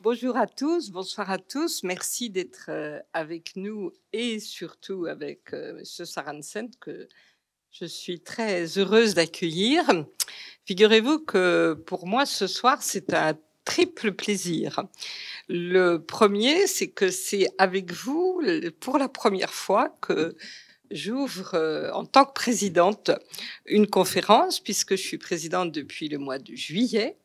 Bonjour à tous, bonsoir à tous. Merci d'être avec nous et surtout avec Monsieur Sorensen que je suis très heureuse d'accueillir. Figurez-vous que pour moi ce soir c'est un triple plaisir. Le premier, c'est que c'est avec vous pour la première fois que j'ouvre en tant que présidente une conférence puisque je suis présidente depuis le mois de juillet.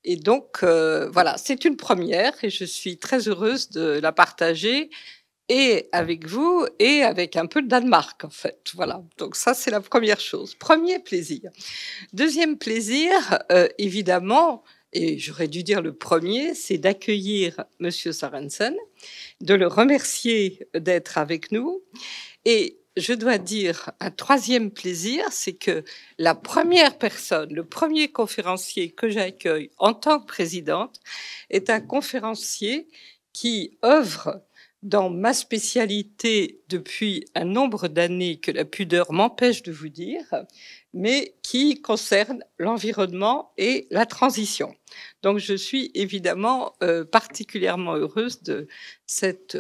Et donc, voilà, c'est une première et je suis très heureuse de la partager et avec vous et avec un peu le Danemark, en fait. Voilà, donc ça, c'est la première chose. Premier plaisir. Deuxième plaisir, évidemment, et j'aurais dû dire le premier, c'est d'accueillir Monsieur Sorensen, de le remercier d'être avec nous. Et je dois dire un troisième plaisir, c'est que la première personne, le premier conférencier que j'accueille en tant que présidente est un conférencier qui œuvre dans ma spécialité depuis un nombre d'années que la pudeur m'empêche de vous dire, mais qui concerne l'environnement et la transition. Donc je suis évidemment particulièrement heureuse de cette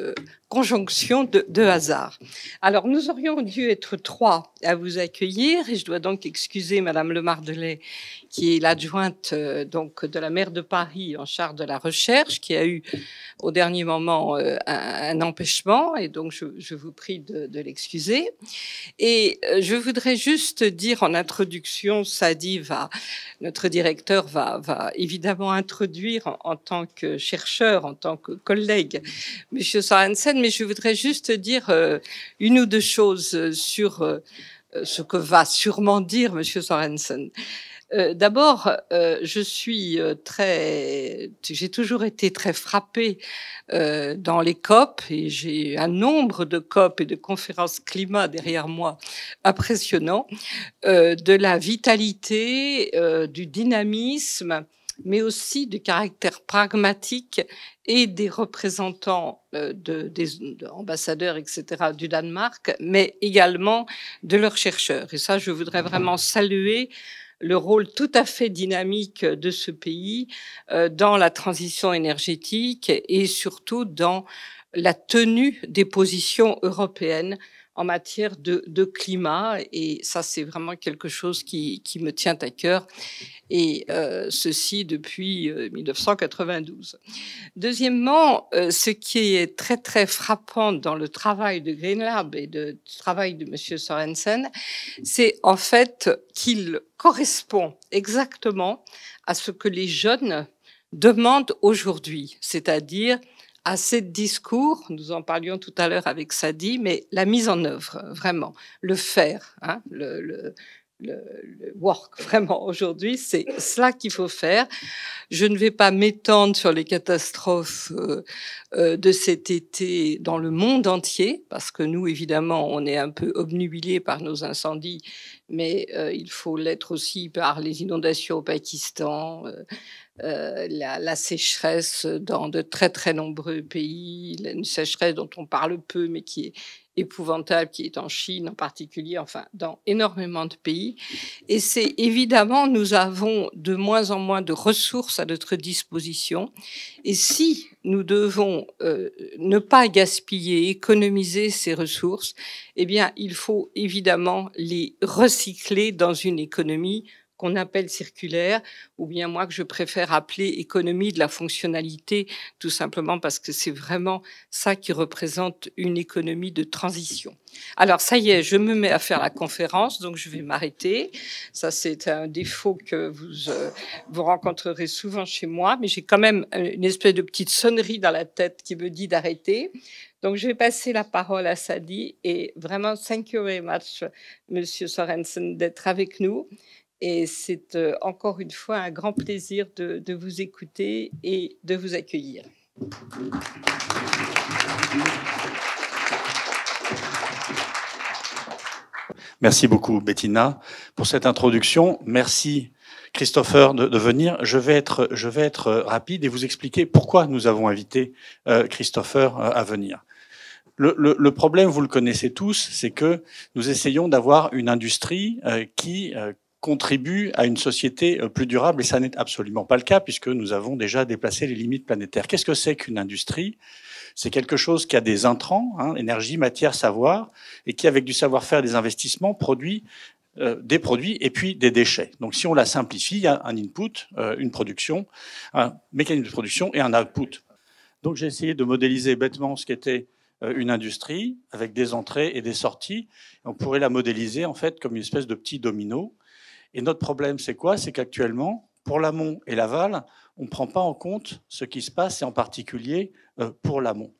conjonction de hasard. Alors nous aurions dû être 3 à vous accueillir et je dois donc excuser Madame Le Mardelet qui est l'adjointe donc de la maire de Paris en charge de la recherche, qui a eu au dernier moment un empêchement et donc je vous prie de l'excuser. Et je voudrais juste dire en introduction, Sadi notre directeur va évidemment introduire en tant que chercheur, en tant que collègue, Monsieur Sorensen, mais je voudrais juste dire une ou deux choses sur ce que va sûrement dire Monsieur Sorensen. D'abord, j'ai toujours été très frappée dans les COP et j'ai un nombre de COP et de conférences climat derrière moi impressionnant, de la vitalité, du dynamisme, mais aussi du caractère pragmatique et des représentants des ambassadeurs, etc., du Danemark, mais également de leurs chercheurs. Et ça, je voudrais vraiment saluer le rôle tout à fait dynamique de ce pays dans la transition énergétique et surtout dans la tenue des positions européennes en matière de climat. Et ça, c'est vraiment quelque chose qui me tient à cœur, et ceci depuis 1992. Deuxièmement, ce qui est très, très frappant dans le travail de Green Lab et du travail de Monsieur Sorensen, c'est en fait qu'il correspond exactement à ce que les jeunes demandent aujourd'hui, c'est-à-dire à ces discours, nous en parlions tout à l'heure avec Sadi, mais la mise en œuvre, vraiment, le faire, hein, le work, vraiment, aujourd'hui, c'est cela qu'il faut faire. Je ne vais pas m'étendre sur les catastrophes de cet été dans le monde entier, parce que nous, évidemment, on est un peu obnubilés par nos incendies, mais il faut l'être aussi par les inondations au Pakistan, la sécheresse dans de très, très nombreux pays, une sécheresse dont on parle peu, mais qui est épouvantable, qui est en Chine en particulier, enfin, dans énormément de pays. Et c'est évidemment, nous avons de moins en moins de ressources à notre disposition. Et si nous devons ne pas gaspiller, économiser ces ressources, eh bien, il faut évidemment les recycler dans une économie qu'on appelle circulaire, ou bien moi que je préfère appeler économie de la fonctionnalité, tout simplement parce que c'est vraiment ça qui représente une économie de transition. Alors ça y est, je me mets à faire la conférence, donc je vais m'arrêter. Ça, c'est un défaut que vous rencontrerez souvent chez moi, mais j'ai quand même une espèce de petite sonnerie dans la tête qui me dit d'arrêter. Donc, je vais passer la parole à Sadi et vraiment, thank you very much, Monsieur Sorensen, d'être avec nous. Et c'est encore une fois un grand plaisir de vous écouter et de vous accueillir. Merci beaucoup, Bettina, pour cette introduction. Merci, Christopher, de venir. Je vais être rapide et vous expliquer pourquoi nous avons invité Christopher à venir. Le problème, vous le connaissez tous, c'est que nous essayons d'avoir une industrie qui contribue à une société plus durable, et ça n'est absolument pas le cas puisque nous avons déjà déplacé les limites planétaires. Qu'est-ce que c'est qu'une industrie? C'est quelque chose qui a des intrants, énergie, matière, savoir, et qui, avec du savoir-faire et des investissements, produit des produits et puis des déchets. Donc si on la simplifie, il y a un input, une production, un mécanisme de production et un output. Donc j'ai essayé de modéliser bêtement ce qu'était une industrie avec des entrées et des sorties. On pourrait la modéliser en fait comme une espèce de petit domino. Et notre problème, c'est quoi? C'est qu'actuellement, pour l'amont et l'aval, on ne prend pas en compte ce qui se passe, et en particulier pour l'amont.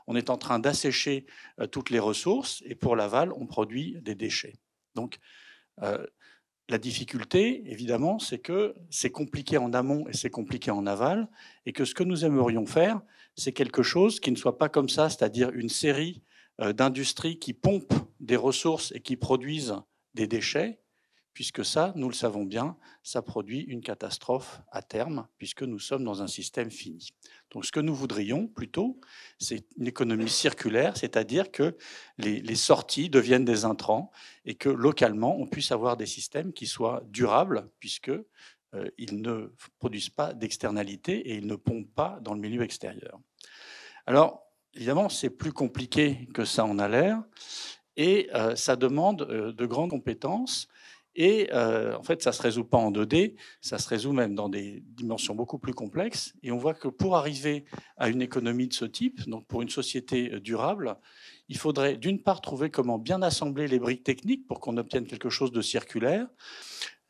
On est en train d'assécher toutes les ressources, et pour l'aval, on produit des déchets. Donc, la difficulté, évidemment, c'est que c'est compliqué en amont et c'est compliqué en aval, et que ce que nous aimerions faire, c'est quelque chose qui ne soit pas comme ça, c'est-à-dire une série d'industries qui pompent des ressources et qui produisent des déchets, puisque ça, nous le savons bien, ça produit une catastrophe à terme, puisque nous sommes dans un système fini. Donc ce que nous voudrions plutôt, c'est une économie circulaire, c'est-à-dire que les sorties deviennent des intrants et que localement, on puisse avoir des systèmes qui soient durables, puisqu'ils ne produisent pas d'externalités et ils ne pompent pas dans le milieu extérieur. Alors, évidemment, c'est plus compliqué que ça en a l'air, et ça demande de grandes compétences. Et en fait, ça ne se résout pas en 2D, ça se résout même dans des dimensions beaucoup plus complexes. Et on voit que pour arriver à une économie de ce type, donc pour une société durable, il faudrait d'une part trouver comment bien assembler les briques techniques pour qu'on obtienne quelque chose de circulaire.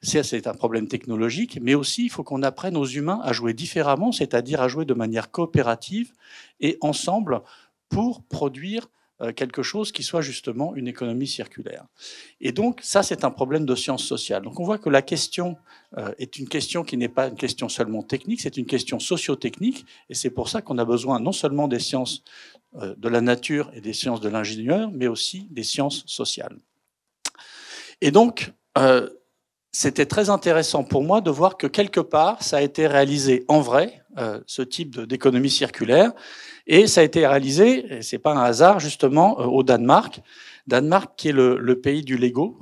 C'est un problème technologique, mais aussi il faut qu'on apprenne aux humains à jouer différemment, c'est-à-dire à jouer de manière coopérative et ensemble pour produire quelque chose qui soit justement une économie circulaire. Et donc, ça, c'est un problème de sciences sociales. Donc, on voit que la question est une question qui n'est pas une question seulement technique, c'est une question socio-technique, et c'est pour ça qu'on a besoin non seulement des sciences de la nature et des sciences de l'ingénieur, mais aussi des sciences sociales. Et donc, c'était très intéressant pour moi de voir que quelque part, ça a été réalisé en vrai, ce type d'économie circulaire, et ça a été réalisé, et c'est pas un hasard, justement, au Danemark. Danemark, qui est le pays du Lego,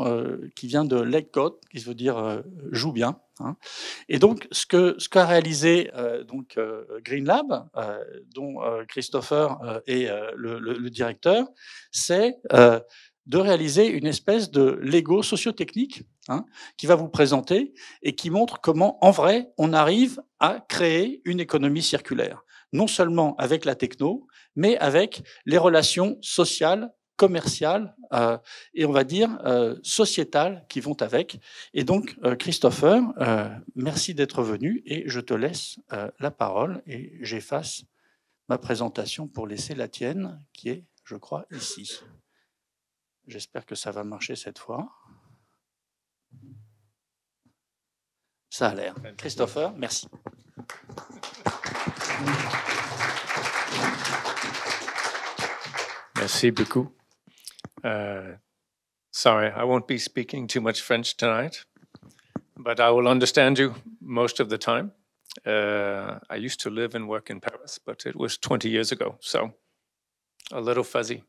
qui vient de Leg God, qui veut dire joue bien. Et donc, ce qu'a réalisé Green Lab, dont Christopher est le directeur, c'est de réaliser une espèce de Lego socio-technique qui va vous présenter et qui montre comment, en vrai, on arrive à créer une économie circulaire. Non seulement avec la techno, mais avec les relations sociales, commerciales et on va dire sociétales qui vont avec. Et donc, Christopher, merci d'être venu et je te laisse la parole et j'efface ma présentation pour laisser la tienne qui est, je crois, ici. J'espère que ça va marcher cette fois. Ça a l'air. Christopher, merci. Merci beaucoup. Sorry, I won't be speaking too much French tonight, but I will understand you most of the time. I used to live and work in Paris, but it was 20 years ago, so a little fuzzy.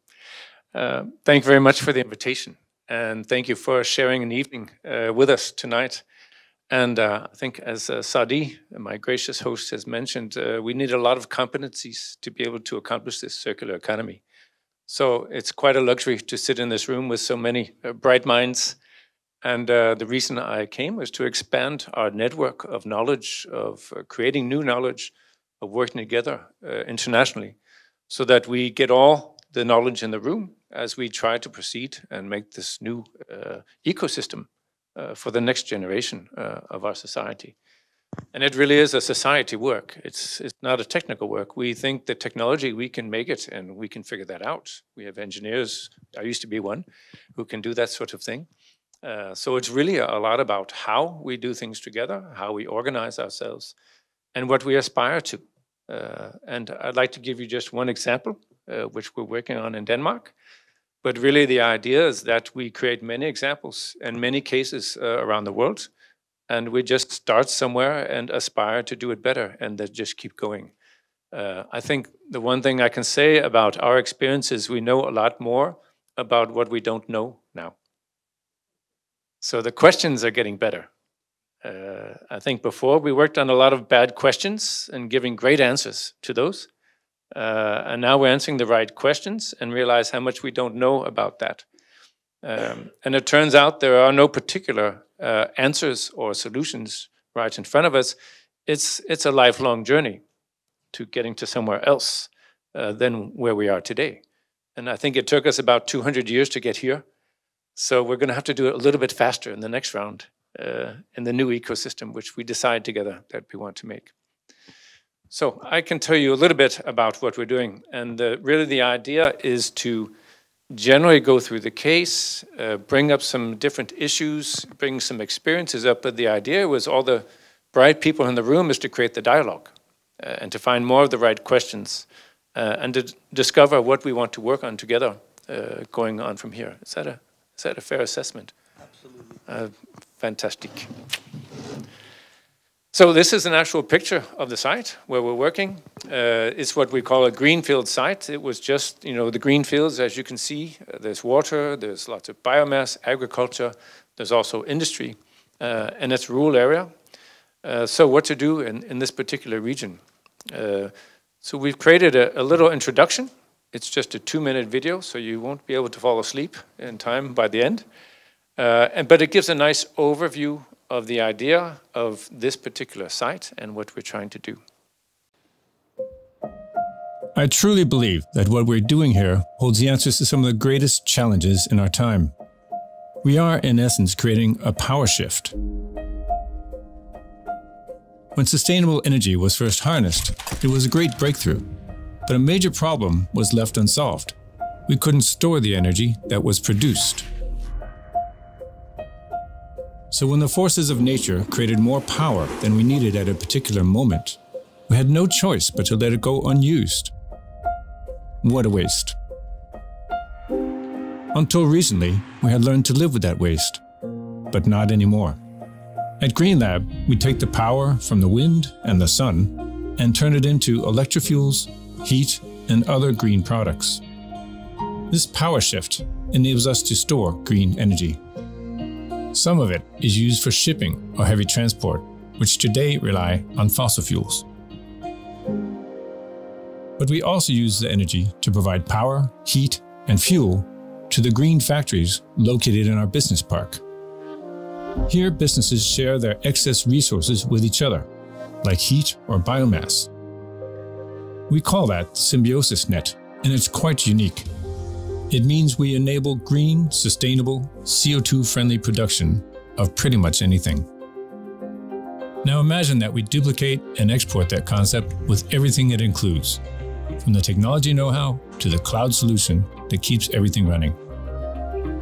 Thank you very much for the invitation, and thank you for sharing an evening with us tonight. And I think as Sadi, my gracious host, has mentioned, we need a lot of competencies to be able to accomplish this circular economy. So it's quite a luxury to sit in this room with so many bright minds. And the reason I came was to expand our network of knowledge, of creating new knowledge, of working together internationally, so that we get all the knowledge in the room as we try to proceed and make this new ecosystem for the next generation of our society. And it really is a society work. It's not a technical work. We think the technology, we can make it and we can figure that out. We have engineers, I used to be one, who can do that sort of thing. So it's really a lot about how we do things together, how we organize ourselves, and what we aspire to. And I'd like to give you just one example, which we're working on in Denmark. But really the idea is that we create many examples and many cases around the world, and we just start somewhere and aspire to do it better and then just keep going. I think the one thing I can say about our experience is we know a lot more about what we don't know now. So the questions are getting better. I think before we worked on a lot of bad questions and giving great answers to those. And now we're answering the right questions and realize how much we don't know about that. And it turns out there are no particular answers or solutions right in front of us. It's a lifelong journey to getting to somewhere else than where we are today. And I think it took us about 200 years to get here. So we're going to have to do it a little bit faster in the next round in the new ecosystem, which we decide together that we want to make. So I can tell you a little bit about what we're doing. And really the idea is to generally go through the case, bring up some different issues, bring some experiences up. But the idea was all the bright people in the room is to create the dialogue and to find more of the right questions and to discover what we want to work on together going on from here. Is that a fair assessment? Absolutely. Fantastic. So this is an actual picture of the site where we're working. It's what we call a greenfield site. It was just, the green fields, as you can see, there's water, there's lots of biomass, agriculture, there's also industry, and it's a rural area. So what to do in this particular region? So we've created a little introduction. It's just a 2-minute video, so you won't be able to fall asleep in time by the end. But it gives a nice overview of the idea of this particular site and what we're trying to do. I truly believe that what we're doing here holds the answers to some of the greatest challenges in our time. We are, in essence, creating a power shift. When sustainable energy was first harnessed, it was a great breakthrough. But a major problem was left unsolved. We couldn't store the energy that was produced. So when the forces of nature created more power than we needed at a particular moment, we had no choice but to let it go unused. What a waste. Until recently, we had learned to live with that waste, but not anymore. At GreenLab, we take the power from the wind and the sun and turn it into electrofuels, heat, and other green products. This power shift enables us to store green energy. Some of it is used for shipping or heavy transport, which today rely on fossil fuels. But we also use the energy to provide power, heat, and fuel to the green factories located in our business park. Here, businesses share their excess resources with each other, like heat or biomass. We call that symbiosis net, and it's quite unique. It means we enable green, sustainable, CO2-friendly production of pretty much anything. Now imagine that we duplicate and export that concept with everything it includes, from the technology know-how to the cloud solution that keeps everything running.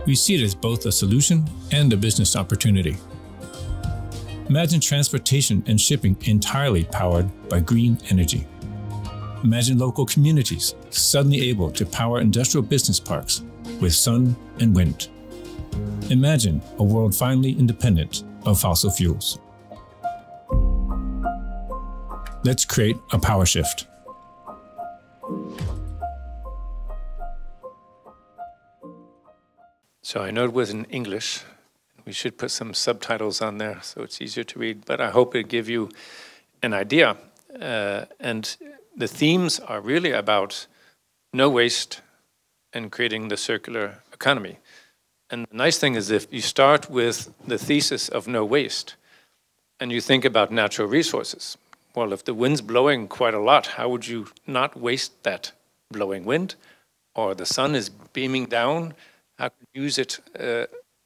We see it as both a solution and a business opportunity. Imagine transportation and shipping entirely powered by green energy. Imagine local communities suddenly able to power industrial business parks with sun and wind. Imagine a world finally independent of fossil fuels. Let's create a power shift. So I know it was in English. We should put some subtitles on there so it's easier to read, but I hope it gives you an idea. And the themes are really about no waste and creating the circular economy. And the nice thing is if you start with the thesis of no waste and you think about natural resources, well, if the wind's blowing quite a lot, how would you not waste that blowing wind? Or the sun is beaming down, how can you use it,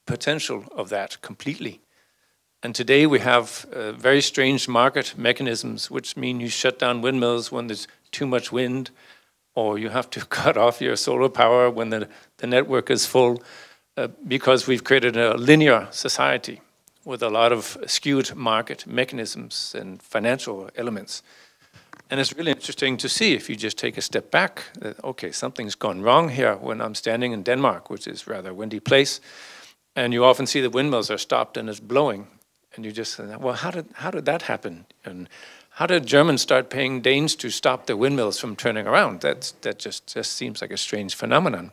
potential of that completely? And today we have very strange market mechanisms, which mean you shut down windmills when there's too much wind, or you have to cut off your solar power when the network is full, because we've created a linear society with a lot of skewed market mechanisms and financial elements. And it's really interesting to see if you just take a step back, that, okay, something's gone wrong here when I'm standing in Denmark, which is a rather windy place, and you often see the windmills are stopped and it's blowing. And you just say, well, how did that happen? And how did Germans start paying Danes to stop the windmills from turning around? That just seems like a strange phenomenon.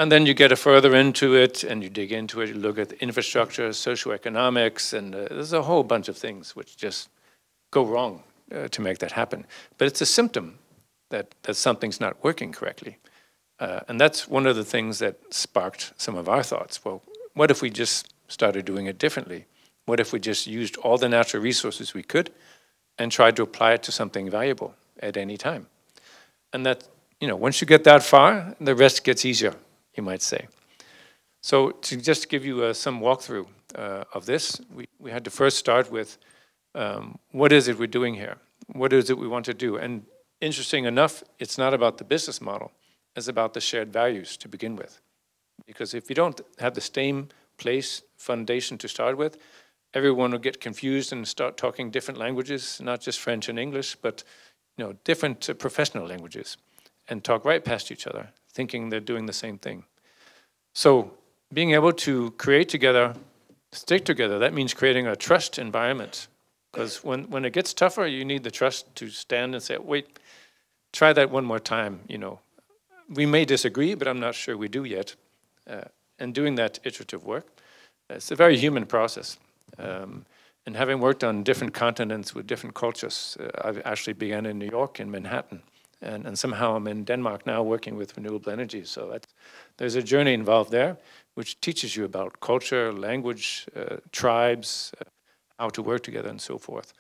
And then you get further into it, and you dig into it, you look at the infrastructure, socioeconomics, and there's a whole bunch of things which just go wrong to make that happen. But it's a symptom that something's not working correctly. And that's one of the things that sparked some of our thoughts. Well, what if we just started doing it differently? What if we just used all the natural resources we could and tried to apply it to something valuable at any time? And that, once you get that far, the rest gets easier, you might say. So to just give you some walkthrough of this, we had to first start with what is it we're doing here? What is it we want to do? And interesting enough, it's not about the business model. It's about the shared values to begin with. Because if you don't have the same place, foundation to start with, everyone will get confused and start talking different languages, not just French and English, but different professional languages, and talk right past each other, thinking they're doing the same thing. So being able to create together, stick together, that means creating a trust environment. Because when it gets tougher, you need the trust to stand and say, wait, try that one more time. We may disagree, but I'm not sure we do yet. And doing that iterative work, it's a very human process. And having worked on different continents with different cultures, I've actually began in New York, in Manhattan. And somehow I'm in Denmark now working with renewable energy. So there's a journey involved there, which teaches you about culture, language, tribes, how to work together and so forth.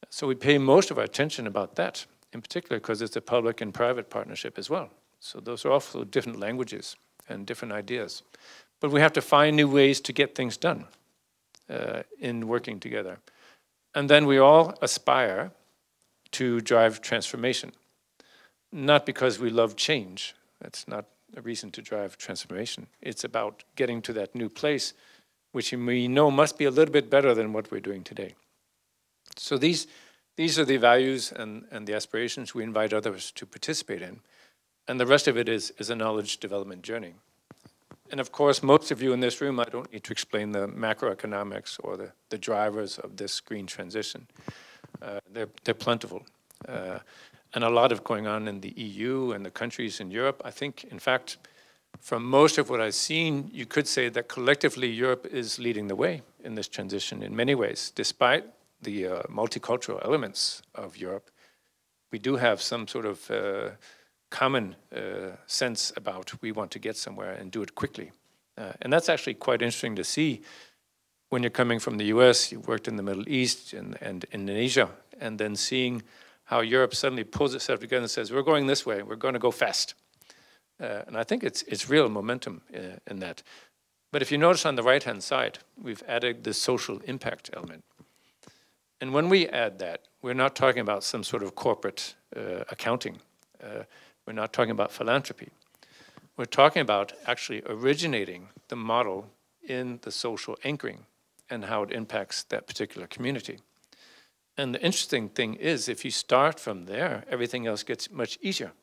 So we pay most of our attention about that, in particular because it's a public and private partnership as well. So those are also different languages and different ideas. But we have to find new ways to get things done in working together. And then we all aspire to drive transformation. Not because we love change. That's not a reason to drive transformation. It's about getting to that new place, which we know must be a little bit better than what we're doing today. So these are the values and the aspirations we invite others to participate in. And the rest of it is a knowledge development journey. And of course, most of you in this room, I don't need to explain the macroeconomics or the drivers of this green transition. They're plentiful. And a lot of going on in the EU and the countries in Europe. I think, in fact, from most of what I've seen, you could say that collectively Europe is leading the way in this transition in many ways. Despite the multicultural elements of Europe, we do have some sort of common sense about we want to get somewhere and do it quickly. And that's actually quite interesting to see when you're coming from the US, you've worked in the Middle East and Indonesia, and then seeing how Europe suddenly pulls itself together and says, we're going this way, we're going to go fast. And I think it's real momentum in that. But if you notice on the right-hand side, we've added the social impact element. And when we add that, we're not talking about some sort of corporate accounting. We're not talking about philanthropy. We're talking about actually originating the model in the social anchoring and how it impacts that particular community. And the interesting thing is, if you start from there, everything else gets much easier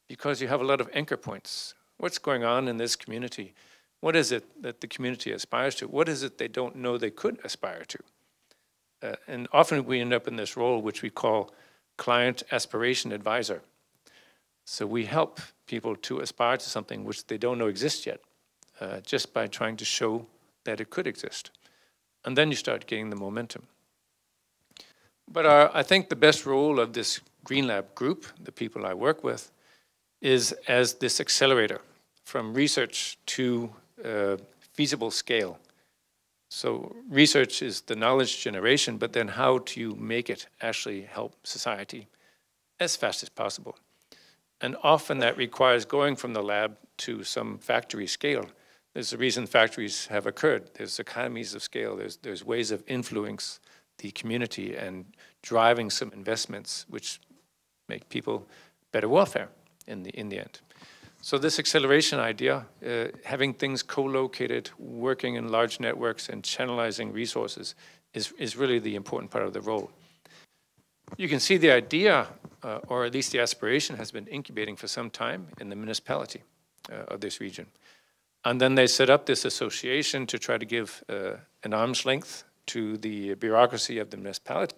because you have a lot of anchor points. What's going on in this community? What is it that the community aspires to? What is it they don't know they could aspire to? And often we end up in this role, which we call client aspiration advisor. So we help people to aspire to something which they don't know exists yet, just by trying to show that it could exist. And then you start getting the momentum. But I think the best role of this Green Lab group, the people I work with, is as this accelerator from research to feasible scale. So research is the knowledge generation, but then how do you make it actually help society as fast as possible? And often that requires going from the lab to some factory scale. There's a reason factories have occurred. There's economies of scale. There's ways of influence the community and driving some investments which make people better welfare in the end. So this acceleration idea, having things co-located, working in large networks and channelizing resources is really the important part of the role. You can see the idea, or at least the aspiration, has been incubating for some time in the municipality of this region. And then they set up this association to try to give an arm's length to the bureaucracy of the municipality.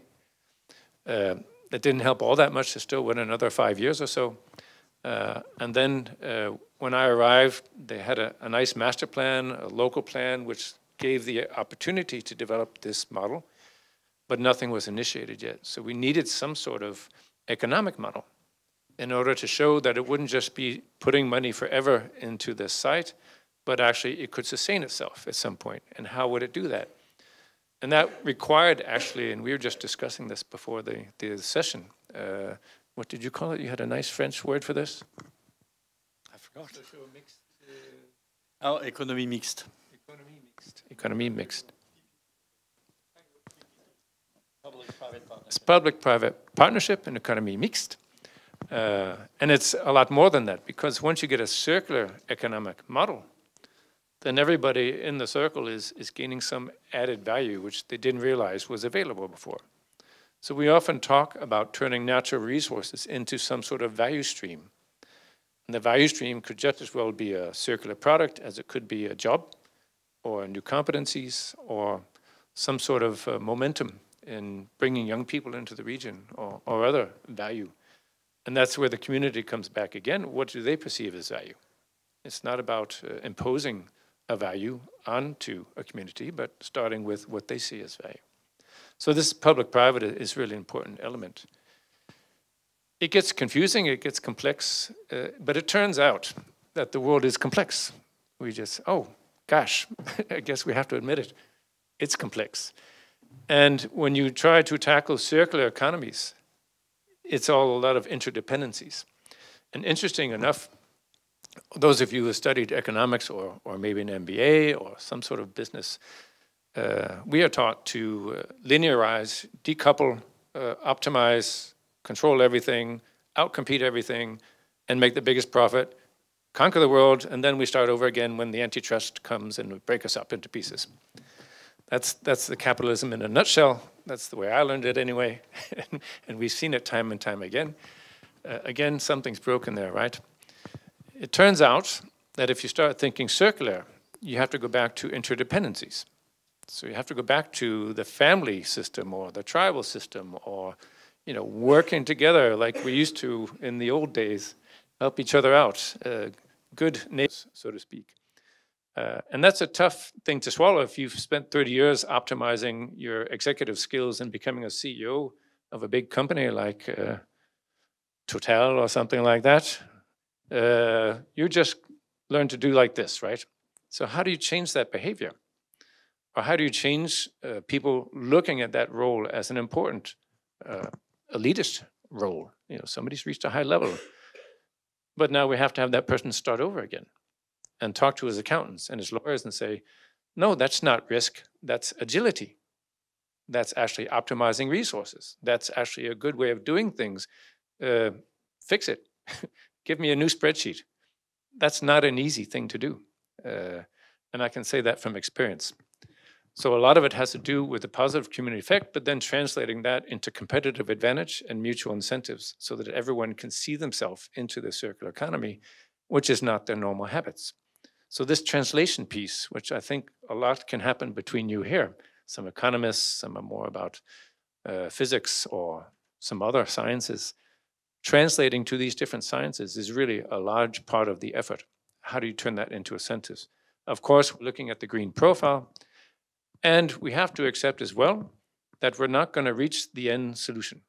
That didn't help all that much. They still went another 5 years or so. And then when I arrived, they had a nice master plan, a local plan, which gave the opportunity to develop this model, but nothing was initiated yet. So we needed some sort of economic model in order to show that it wouldn't just be putting money forever into this site, but actually it could sustain itself at some point. And how would it do that? And that required actually, and we were just discussing this before the session, what did you call it? You had a nice French word for this? I forgot. Oh, economy mixed. Economy mixed. Economy mixed. It's public-private partnership and economy mixed. And it's a lot more than that, because once you get a circular economic model, then everybody in the circle is gaining some added value, which they didn't realize was available before. So we often talk about turning natural resources into some sort of value stream. And the value stream could just as well be a circular product as it could be a job or new competencies or some sort of momentum in bringing young people into the region or other value. And that's where the community comes back again. What do they perceive as value? It's not about imposing a value onto a community, but starting with what they see as value. So this public-private is really an important element. It gets confusing, it gets complex, but it turns out that the world is complex. We just, oh, gosh, I guess we have to admit it. It's complex. And when you try to tackle circular economies, it's all a lot of interdependencies. And interesting enough, those of you who studied economics or maybe an MBA or some sort of business, we are taught to linearize, decouple, optimize, control everything, outcompete everything, and make the biggest profit, conquer the world, and then we start over again when the antitrust comes and break us up into pieces. That's the capitalism in a nutshell. That's the way I learned it anyway, and we've seen it time and time again. Again, something's broken there, right? It turns out that if you start thinking circular, you have to go back to interdependencies. So you have to go back to the family system or the tribal system or, you know, working together like we used to in the old days, help each other out, good neighbors, so to speak. And that's a tough thing to swallow if you've spent 30 years optimizing your executive skills and becoming a CEO of a big company like Total or something like that. You just learn to do like this, right? So how do you change that behavior? Or how do you change people looking at that role as an important elitist role? You know, somebody's reached a high level, but now we have to have that person start over again and talk to his accountants and his lawyers and say, no, that's not risk, that's agility. That's actually optimizing resources. That's actually a good way of doing things. Fix it. Give me a new spreadsheet. That's not an easy thing to do. And I can say that from experience. So a lot of it has to do with the positive community effect, but then translating that into competitive advantage and mutual incentives so that everyone can see themselves into the circular economy, which is not their normal habits. So this translation piece, which I think a lot can happen between you here, some economists, some are more about physics or some other sciences, translating to these different sciences is really a large part of the effort. How do you turn that into incentives? Of course, we're looking at the green profile, and we have to accept as well that we're not going to reach the end solution.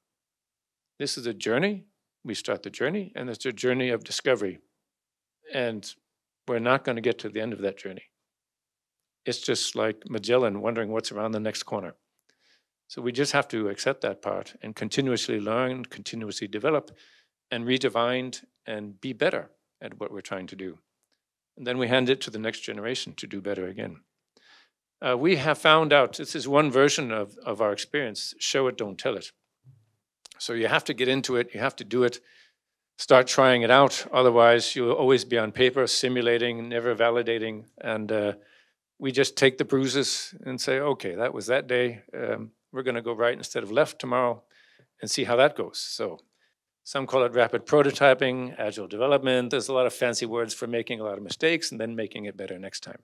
This is a journey. We start the journey, and it's a journey of discovery. And we're not going to get to the end of that journey. It's just like Magellan wondering what's around the next corner. So we just have to accept that part and continuously learn, continuously develop, and redefine and be better at what we're trying to do. And then we hand it to the next generation to do better again. We have found out, this is one version of our experience, show it, don't tell it. So you have to get into it, you have to do it, start trying it out, otherwise you'll always be on paper, simulating, never validating, and we just take the bruises and say, okay, that was that day, we're gonna go right instead of left tomorrow and see how that goes. So some call it rapid prototyping, agile development, there's a lot of fancy words for making a lot of mistakes and then making it better next time.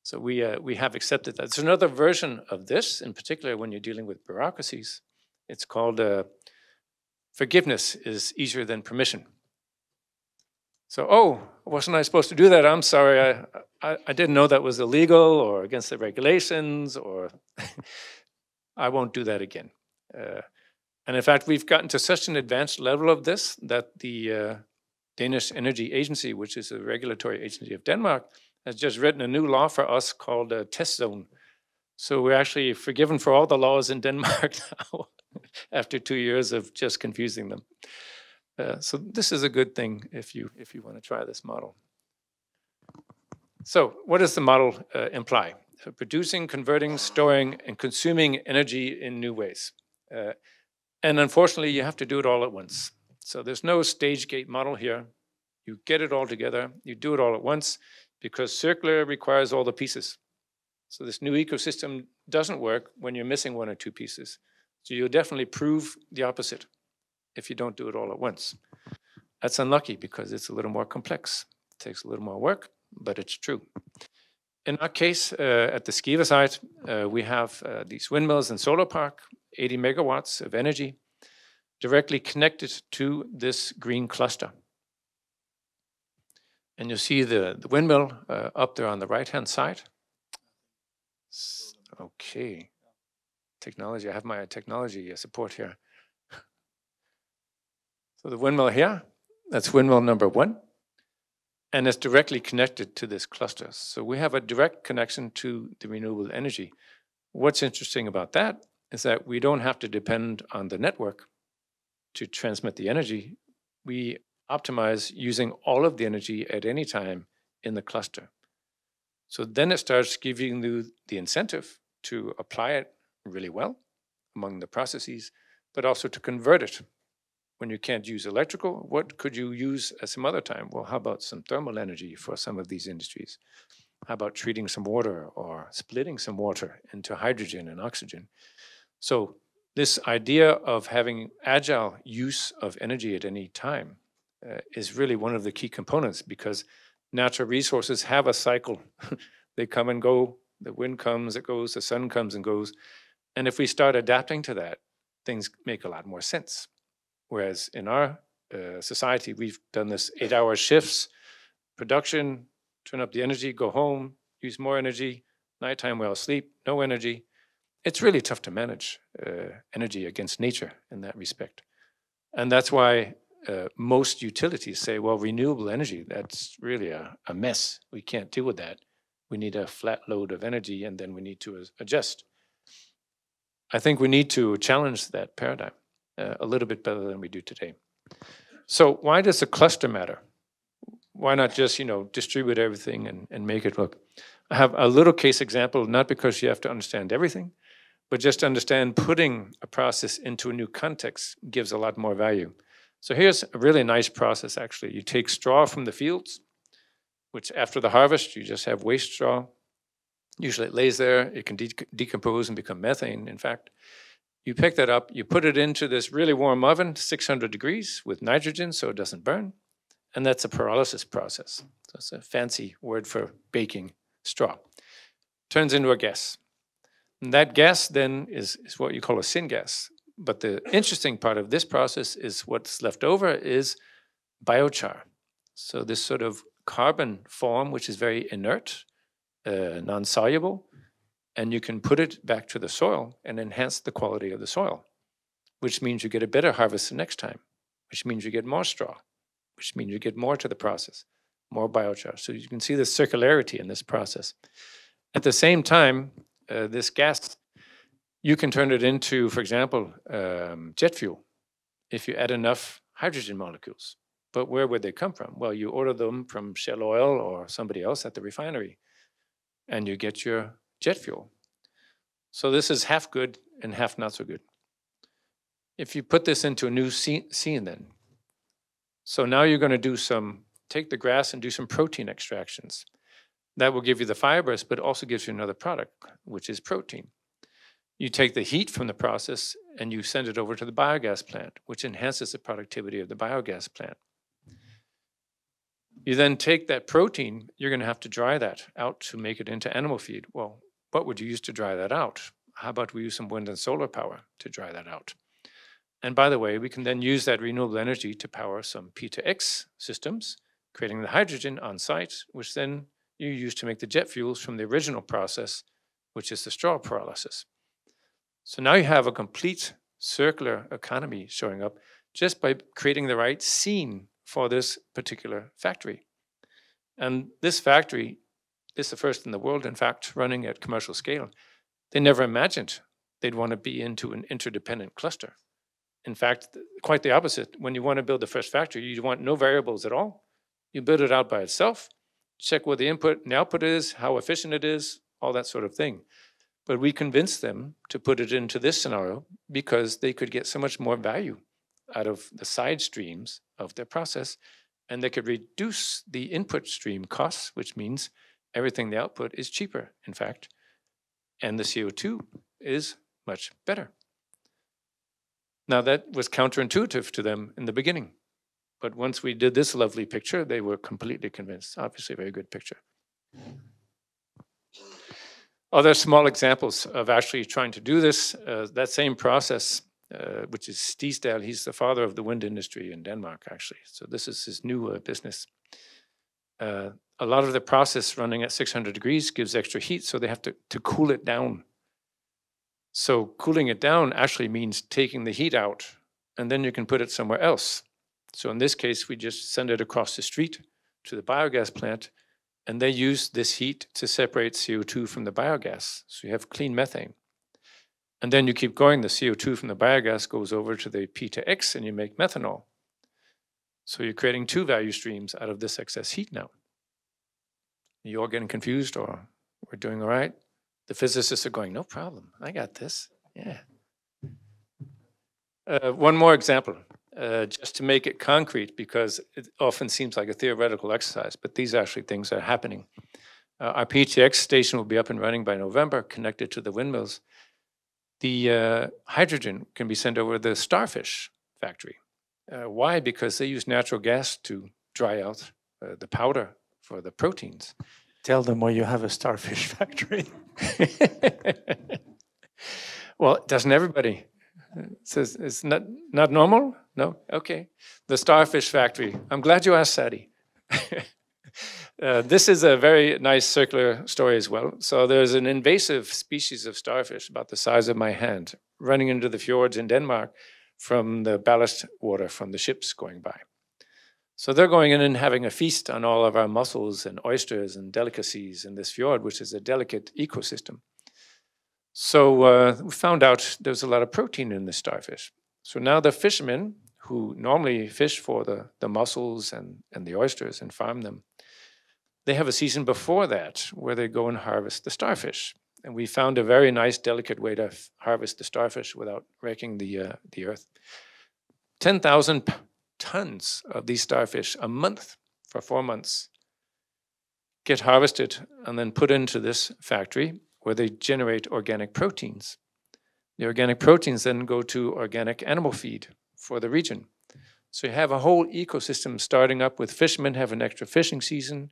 So we have accepted that. There's another version of this, in particular when you're dealing with bureaucracies. It's called forgiveness is easier than permission. So, oh, wasn't I supposed to do that? I'm sorry, I didn't know that was illegal or against the regulations, or I won't do that again. And in fact, we've gotten to such an advanced level of this that the Danish Energy Agency, which is a regulatory agency of Denmark, has just written a new law for us called a test zone. So we're actually forgiven for all the laws in Denmark now after 2 years of just confusing them. So this is a good thing if you want to try this model. So what does the model imply? So producing, converting, storing, and consuming energy in new ways. And unfortunately, you have to do it all at once. So there's no stage gate model here. You get it all together, you do it all at once, because circular requires all the pieces. So this new ecosystem doesn't work when you're missing 1 or 2 pieces. So you'll definitely prove the opposite if you don't do it all at once. That's unlucky because it's a little more complex. It takes a little more work, but it's true. In our case, at the Skive site, we have these windmills and solar park, 80 megawatts of energy, directly connected to this green cluster. And you see the windmill up there on the right-hand side. Okay. Technology, I have my technology support here. So the windmill here, that's windmill number 1. And it's directly connected to this cluster. So we have a direct connection to the renewable energy. What's interesting about that is that we don't have to depend on the network to transmit the energy. We optimize using all of the energy at any time in the cluster. So then it starts giving you the incentive to apply it really well among the processes, but also to convert it. When you can't use electrical, what could you use at some other time? Well, how about some thermal energy for some of these industries? How about treating some water or splitting some water into hydrogen and oxygen? So this idea of having agile use of energy at any time is really one of the key components, because natural resources have a cycle. They come and go, the wind comes, it goes, the sun comes and goes. And if we start adapting to that, things make a lot more sense. Whereas in our society, we've done this 8-hour shifts, production, turn up the energy, go home, use more energy, nighttime we'll sleep, no energy. It's really tough to manage energy against nature in that respect. And that's why most utilities say, well, renewable energy, that's really a mess. We can't deal with that. We need a flat load of energy, and then we need to adjust. I think we need to challenge that paradigm a little bit better than we do today. So why does the cluster matter? Why not just, distribute everything and make it work? I have a little case example, not because you have to understand everything, but just to understand putting a process into a new context gives a lot more value. So here's a really nice process, actually. You take straw from the fields, which after the harvest, you just have waste straw. Usually it lays there, it can decompose and become methane, in fact. You pick that up, you put it into this really warm oven, 600 degrees with nitrogen so it doesn't burn. And that's a pyrolysis process. So it's a fancy word for baking straw. Turns into a gas. And that gas then is what you call a syngas. But the interesting part of this process is what's left over is biochar. So this sort of carbon form, which is very inert, non-soluble, and you can put it back to the soil and enhance the quality of the soil, which means you get a better harvest the next time, which means you get more straw, which means you get more to the process, more biochar. So you can see the circularity in this process. At the same time, this gas, you can turn it into, for example, jet fuel if you add enough hydrogen molecules. But where would they come from? Well, you order them from Shell Oil or somebody else at the refinery, and you get your jet fuel. So this is half good and half not so good. If you put this into a new scene then, so now you're going to take the grass and do some protein extractions. That will give you the fibers, but also gives you another product, which is protein. You take the heat from the process and you send it over to the biogas plant, which enhances the productivity of the biogas plant. You then take that protein, you're going to have to dry that out to make it into animal feed. Well, what would you use to dry that out? How about we use some wind and solar power to dry that out? And by the way, we can then use that renewable energy to power some P2X systems, creating the hydrogen on site, which then you use to make the jet fuels from the original process, which is the straw pyrolysis. So now you have a complete circular economy showing up just by creating the right scene for this particular factory. And this factory is the first in the world, in fact, running at commercial scale. They never imagined they'd want to be into an interdependent cluster. In fact, quite the opposite. When you want to build the first factory, you want no variables at all. You build it out by itself, check what the input and the output is, how efficient it is, all that sort of thing. But we convinced them to put it into this scenario because they could get so much more value out of the side streams of their process, and they could reduce the input stream costs, which means everything the output is cheaper, in fact, and the CO2 is much better. Now that was counterintuitive to them in the beginning, but once we did this lovely picture, they were completely convinced. Obviously a very good picture. Other small examples of actually trying to do this, that same process, which is Stiesdal. He's the father of the wind industry in Denmark, actually. So this is his new business. A lot of the process running at 600 degrees gives extra heat, so they have to cool it down. So cooling it down actually means taking the heat out, and then you can put it somewhere else. So in this case, we just send it across the street to the biogas plant, and they use this heat to separate CO2 from the biogas. So you have clean methane. And then you keep going, the CO2 from the biogas goes over to the P2X and you make methanol. So you're creating two value streams out of this excess heat now. You all getting confused, or we're doing all right? The physicists are going, no problem, I got this, yeah. One more example, just to make it concrete, because it often seems like a theoretical exercise, but these are actually things that are happening. Our PTX station will be up and running by November, connected to the windmills. The hydrogen can be sent over the Starfish factory. Why? Because they use natural gas to dry out the powder for the proteins. Tell them why you have a Starfish factory. Well, doesn't everybody? It's not normal? No? Okay. The Starfish factory. I'm glad you asked, Sadie. This is a very nice circular story as well. So there's an invasive species of starfish about the size of my hand running into the fjords in Denmark from the ballast water from the ships going by. So they're going in and having a feast on all of our mussels and oysters and delicacies in this fjord, which is a delicate ecosystem. So we found out there's a lot of protein in the starfish. So now the fishermen who normally fish for the mussels and the oysters and farm them, they have a season before that where they go and harvest the starfish. And we found a very nice, delicate way to harvest the starfish without wrecking the earth. 10,000 tons of these starfish a month for 4 months get harvested and then put into this factory where they generate organic proteins. The organic proteins then go to organic animal feed for the region. So you have a whole ecosystem starting up with fishermen have an extra fishing season.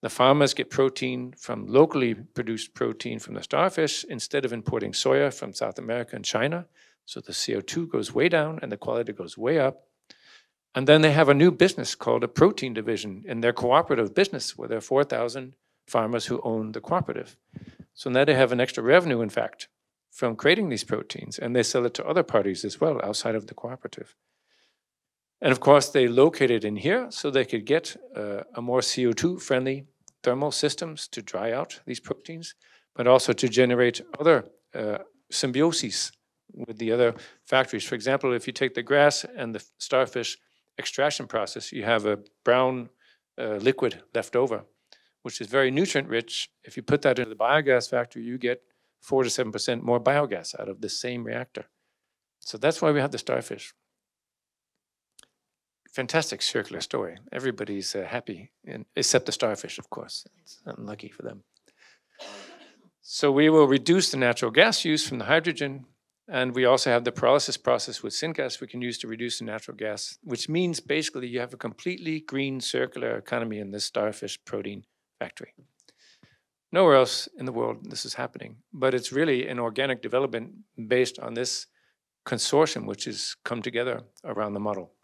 The farmers get protein from locally produced protein from the starfish instead of importing soya from South America and China. So the CO2 goes way down and the quality goes way up. And then they have a new business called a protein division in their cooperative business where there are 4,000 farmers who own the cooperative. So now they have an extra revenue, in fact, from creating these proteins, and they sell it to other parties as well outside of the cooperative. And of course, they locate it in here so they could get a more CO2-friendly thermal systems to dry out these proteins, but also to generate other symbioses with the other factories. For example, if you take the grass and the starfish extraction process, you have a brown liquid left over, which is very nutrient-rich. If you put that into the biogas factory, you get 4 to 7% more biogas out of the same reactor. So that's why we have the starfish. Fantastic circular story. Everybody's happy, except the starfish, of course. It's unlucky for them. So we will reduce the natural gas use from the hydrogen, and we also have the pyrolysis process with syngas we can use to reduce the natural gas, which means basically you have a completely green circular economy in this starfish protein factory. Nowhere else in the world this is happening, but it's really an organic development based on this consortium which has come together around the model.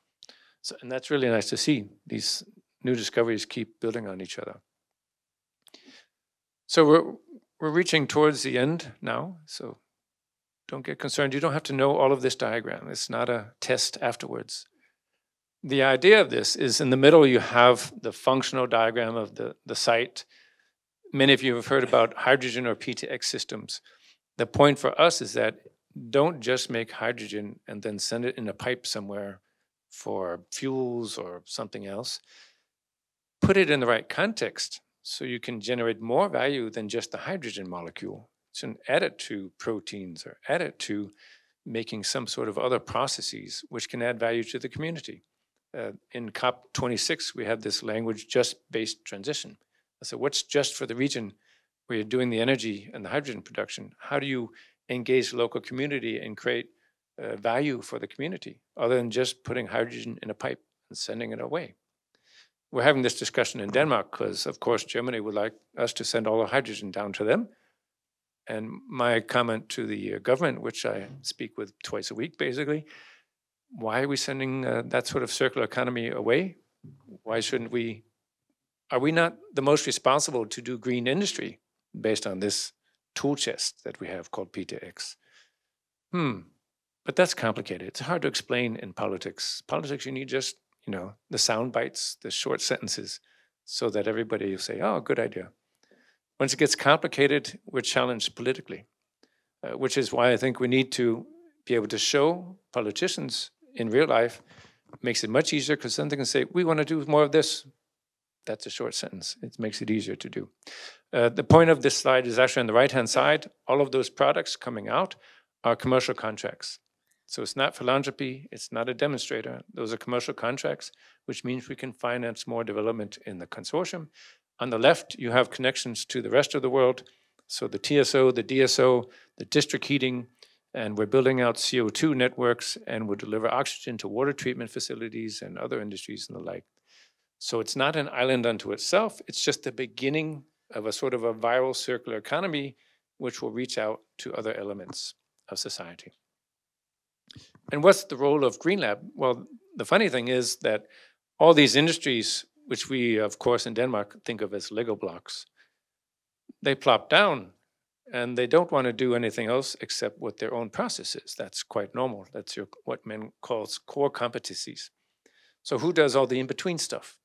So, and that's really nice to see. These new discoveries keep building on each other. So we're reaching towards the end now, so don't get concerned. You don't have to know all of this diagram. It's not a test afterwards. The idea of this is in the middle you have the functional diagram of the site. Many of you have heard about hydrogen or P2X systems. The point for us is that don't just make hydrogen and then send it in a pipe somewhere for fuels or something else. Put it in the right context so you can generate more value than just the hydrogen molecule. So add it to proteins or add it to making some sort of other processes which can add value to the community. In COP26, we have this language, just-based transition. So what's just for the region where you're doing the energy and the hydrogen production? How do you engage the local community and create value for the community other than just putting hydrogen in a pipe and sending it away? We're having this discussion in Denmark because, of course, Germany would like us to send all the hydrogen down to them. And my comment to the government, which I speak with twice a week, basically, why are we sending that sort of circular economy away? Why shouldn't we? Are we not the most responsible to do green industry based on this tool chest that we have called P2X? But that's complicated. It's hard to explain in politics. Politics, you need just, the sound bites, the short sentences, so that everybody will say, oh, good idea. Once it gets complicated, we're challenged politically, which is why I think we need to be able to show politicians in real life. It makes it much easier because then they can say, we want to do more of this. That's a short sentence. It makes it easier to do. The point of this slide is actually on the right-hand side. All of those products coming out are commercial contracts. So it's not philanthropy. It's not a demonstrator. Those are commercial contracts, which means we can finance more development in the consortium. On the left, you have connections to the rest of the world. So the TSO, the DSO, the district heating, and we're building out CO2 networks, and we'll deliver oxygen to water treatment facilities and other industries and the like. So it's not an island unto itself. It's just the beginning of a sort of a viral circular economy, which will reach out to other elements of society. And what's the role of GreenLab? Well, the funny thing is that all these industries, which we, of course, in Denmark think of as Lego blocks, they plop down and they don't want to do anything else except what their own process is. That's quite normal. That's what men calls core competencies. So who does all the in-between stuff?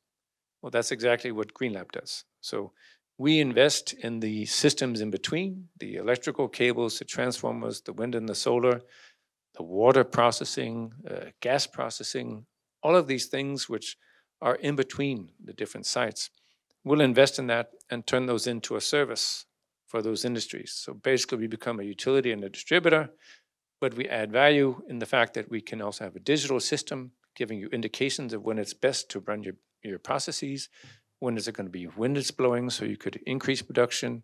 Well, that's exactly what GreenLab does. So we invest in the systems in between, the electrical cables, the transformers, the wind and the solar, the water processing, gas processing, all of these things which are in between the different sites. We'll invest in that and turn those into a service for those industries. So basically we become a utility and a distributor, but we add value in the fact that we can also have a digital system giving you indications of when it's best to run your processes, when is it going to be wind is blowing so you could increase production.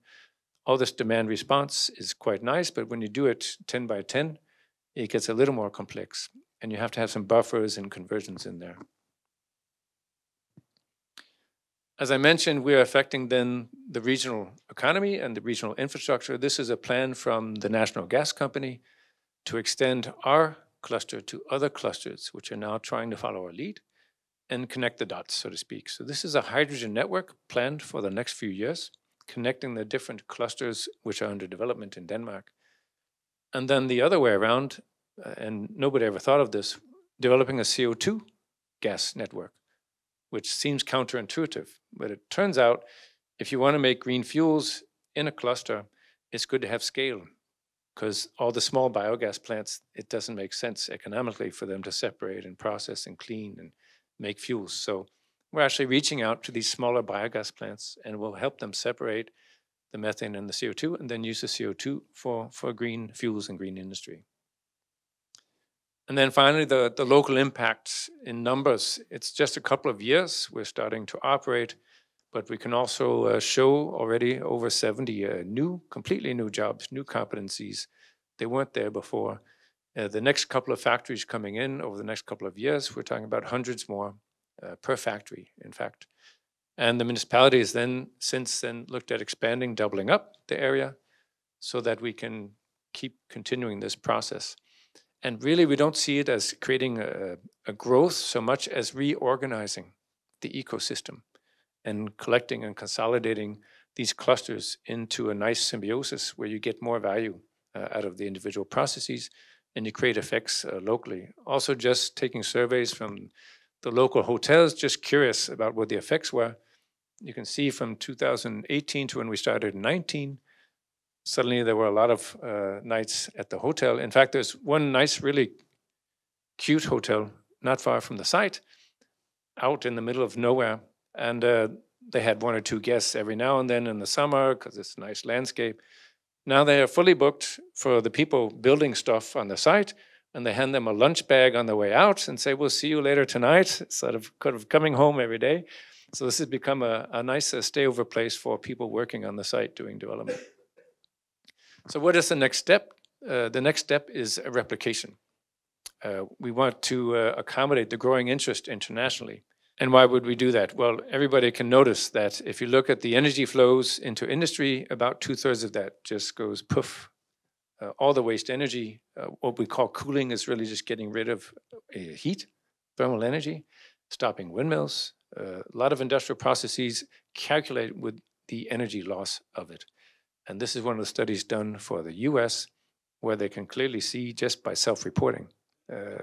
All this demand response is quite nice, but when you do it 10 by 10, it gets a little more complex and you have to have some buffers and conversions in there. As I mentioned, we're affecting then the regional economy and the regional infrastructure. This is a plan from the National Gas Company to extend our cluster to other clusters, which are now trying to follow our lead and connect the dots, so to speak. So this is a hydrogen network planned for the next few years, connecting the different clusters which are under development in Denmark. And then the other way around, and nobody ever thought of this, developing a CO2 gas network, which seems counterintuitive. But it turns out, if you want to make green fuels in a cluster, it's good to have scale, because all the small biogas plants, it doesn't make sense economically for them to separate and process and clean and make fuels. So we're actually reaching out to these smaller biogas plants and we'll help them separate the methane and the CO2 and then use the CO2 for green fuels and green industry. And then finally, the local impacts in numbers. It's just a couple of years we're starting to operate, but we can also show already over 70 completely new jobs, new competencies. They weren't there before. The next couple of factories coming in over the next couple of years, we're talking about hundreds more per factory, in fact. And the municipality has then, since then, looked at expanding, doubling up the area so that we can keep continuing this process. And really, we don't see it as creating a growth so much as reorganizing the ecosystem and collecting and consolidating these clusters into a nice symbiosis where you get more value out of the individual processes and you create effects locally. Also, just taking surveys from the local hotels, just curious about what the effects were. You can see from 2018 to when we started in 19, suddenly there were a lot of nights at the hotel. In fact, there's one nice, really cute hotel not far from the site, out in the middle of nowhere. And they had 1 or 2 guests every now and then in the summer because it's a nice landscape. Now they are fully booked for the people building stuff on the site, and they hand them a lunch bag on the way out and say, we'll see you later tonight, sort of coming home every day. So this has become a nice stayover place for people working on the site doing development. So what is the next step? The next step is a replication. We want to accommodate the growing interest internationally. And why would we do that? Well, everybody can notice that if you look at the energy flows into industry, about 2/3 of that just goes poof. All the waste energy, what we call cooling, is really just getting rid of heat, thermal energy, stopping windmills. A lot of industrial processes calculate with the energy loss of it. And this is one of the studies done for the US, where they can clearly see just by self-reporting,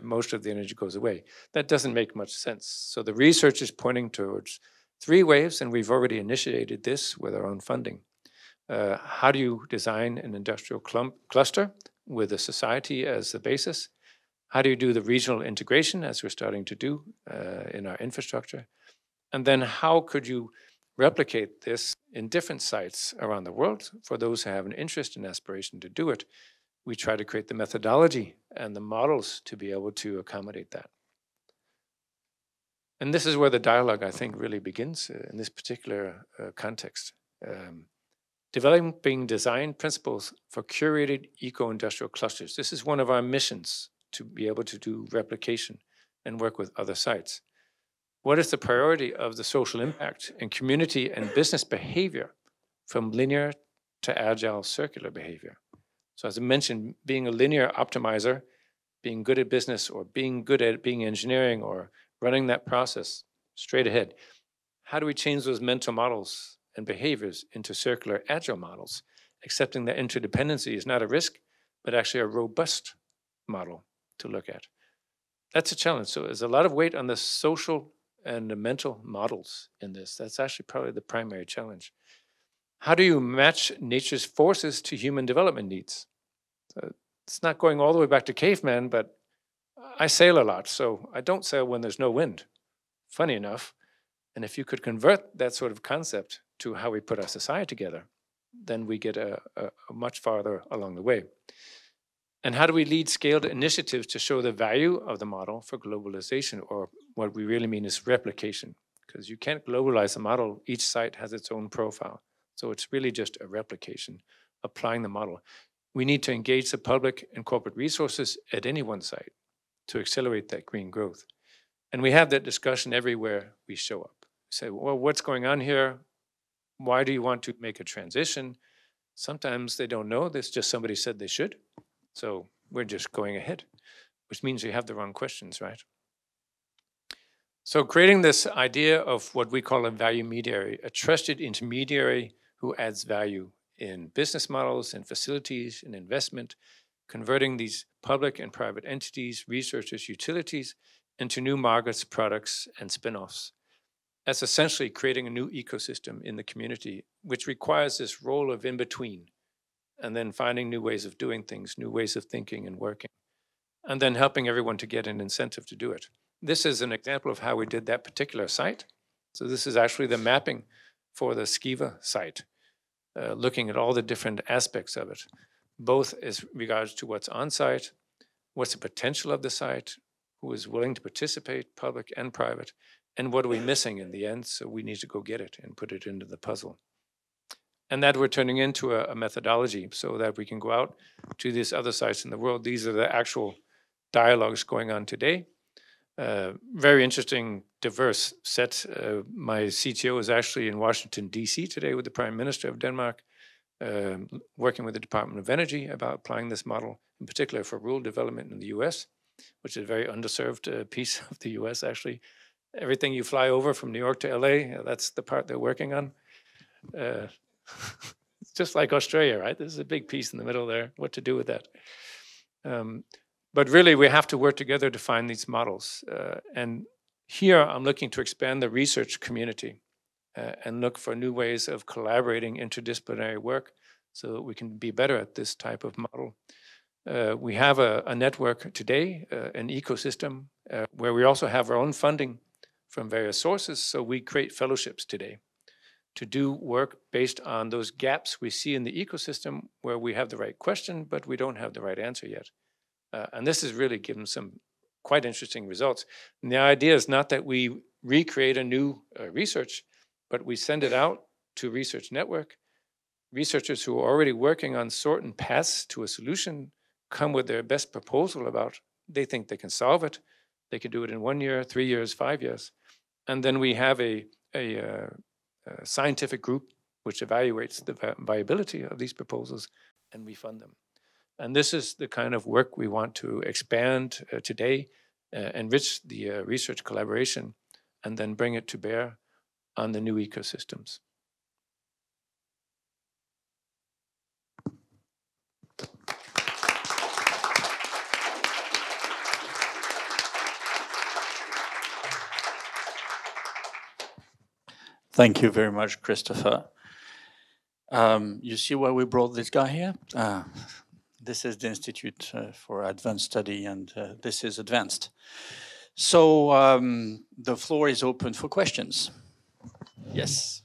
most of the energy goes away. That doesn't make much sense. So the research is pointing towards 3 waves, and we've already initiated this with our own funding. How do you design an industrial cluster with a society as the basis? How do you do the regional integration, as we're starting to do in our infrastructure? And then how could you replicate this in different sites around the world for those who have an interest and aspiration to do it? We try to create the methodology and the models to be able to accommodate that. And this is where the dialogue, I think, really begins in this particular context. Developing design principles for curated eco-industrial clusters. This is one of our missions, to be able to do replication and work with other sites. What is the priority of the social impact and community and business behavior from linear to agile circular behavior? So as I mentioned, being a linear optimizer, being good at business or being good at being engineering or running that process straight ahead, how do we change those mental models and behaviors into circular agile models, accepting that interdependency is not a risk, but actually a robust model to look at? That's a challenge. So there's a lot of weight on the social and the mental models in this. That's actually probably the primary challenge. How do you match nature's forces to human development needs? So it's not going all the way back to caveman, but I sail a lot, so I don't sail when there's no wind, funny enough. And if you could convert that sort of concept to how we put our society together, then we get a much farther along the way. And how do we lead scaled initiatives to show the value of the model for globalization, or what we really mean is replication? Because you can't globalize a model. Each site has its own profile. So it's really just a replication, applying the model. We need to engage the public and corporate resources at any one site to accelerate that green growth. And we have that discussion everywhere we show up. We say, well, what's going on here? Why do you want to make a transition? Sometimes they don't know. This just somebody said they should. So we're just going ahead, which means you have the wrong questions, right? So creating this idea of what we call a value mediator, a trusted intermediary who adds value in business models and facilities and investment, converting these public and private entities, researchers, utilities into new markets, products, and spin-offs. That's essentially creating a new ecosystem in the community, which requires this role of in-between, and then finding new ways of doing things, new ways of thinking and working, and then helping everyone to get an incentive to do it. This is an example of how we did that particular site. So this is actually the mapping for the Skive site, looking at all the different aspects of it, both as regards to what's on site, what's the potential of the site, who is willing to participate, public and private, and what are we missing in the end, so we need to go get it and put it into the puzzle. And that we're turning into a methodology so that we can go out to these other sites in the world. These are the actual dialogues going on today. Very interesting, diverse set. My CTO is actually in Washington, D.C. today with the Prime Minister of Denmark, working with the Department of Energy about applying this model, in particular for rural development in the U.S., which is a very underserved piece of the U.S. actually. everything you fly over from New York to LA, that's the part they're working on. It's just like Australia, right? There's a big piece in the middle there, what to do with that. But really, we have to work together to find these models. And here, I'm looking to expand the research community and look for new ways of collaborating interdisciplinary work so that we can be better at this type of model. We have a network today, an ecosystem, where we also have our own funding from various sources. So we create fellowships today to do work based on those gaps we see in the ecosystem where we have the right question, but we don't have the right answer yet. And this has really given some quite interesting results. And the idea is not that we recreate a new research, but we send it out to research network. Researchers who are already working on certain paths to a solution come with their best proposal about they think they can solve it. They can do it in 1 year, 3 years, 5 years. And then we have a scientific group which evaluates the viability of these proposals, and we fund them. And this is the kind of work we want to expand today, enrich the research collaboration, and then bring it to bear on the new ecosystems. Thank you very much, Christopher. You see why we brought this guy here? This is the Institute for Advanced Study, and this is advanced. So the floor is open for questions. Yes.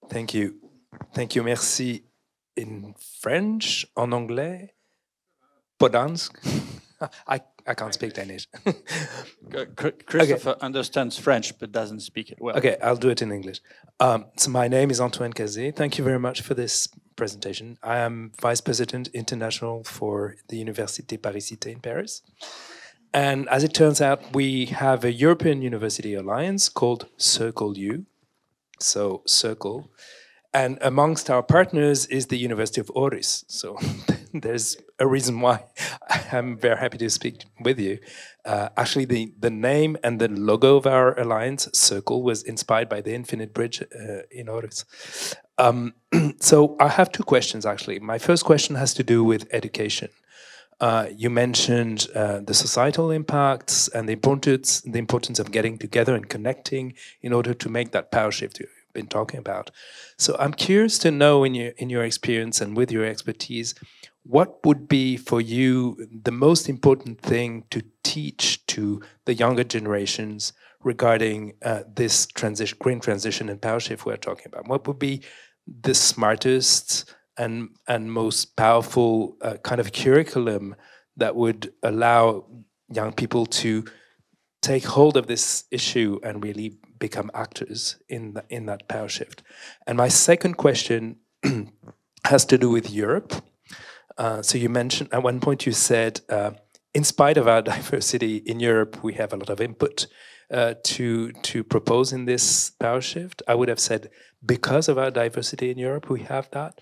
Thank you. Thank you. Merci. In French, en anglais, Podansk. I can't speak Danish. Christopher understands French but doesn't speak it well. Okay, I'll do it in English. So my name is Antoine Cazé. Thank you very much for this presentation. I am Vice President International for the Université Paris-Cité in Paris. And as it turns out, we have a European University Alliance called Circle U. So Circle. And amongst our partners is the University of Aarhus. So there's a reason why I'm very happy to speak with you. Actually, the name and the logo of our alliance, Circle, was inspired by the Infinite Bridge in Aarhus. So I have two questions, actually. My first question has to do with education. You mentioned the societal impacts and the importance of getting together and connecting in order to make that power shift you've been talking about. So I'm curious to know, in your experience and with your expertise, what would be for you the most important thing to teach to the younger generations regarding this green transition and power shift we're talking about? What would be the smartest and most powerful kind of curriculum that would allow young people to take hold of this issue and really become actors in that power shift? And my second question has to do with Europe. So you mentioned, at one point you said, in spite of our diversity in Europe, we have a lot of input to propose in this power shift. I would have said, because of our diversity in Europe, we have that.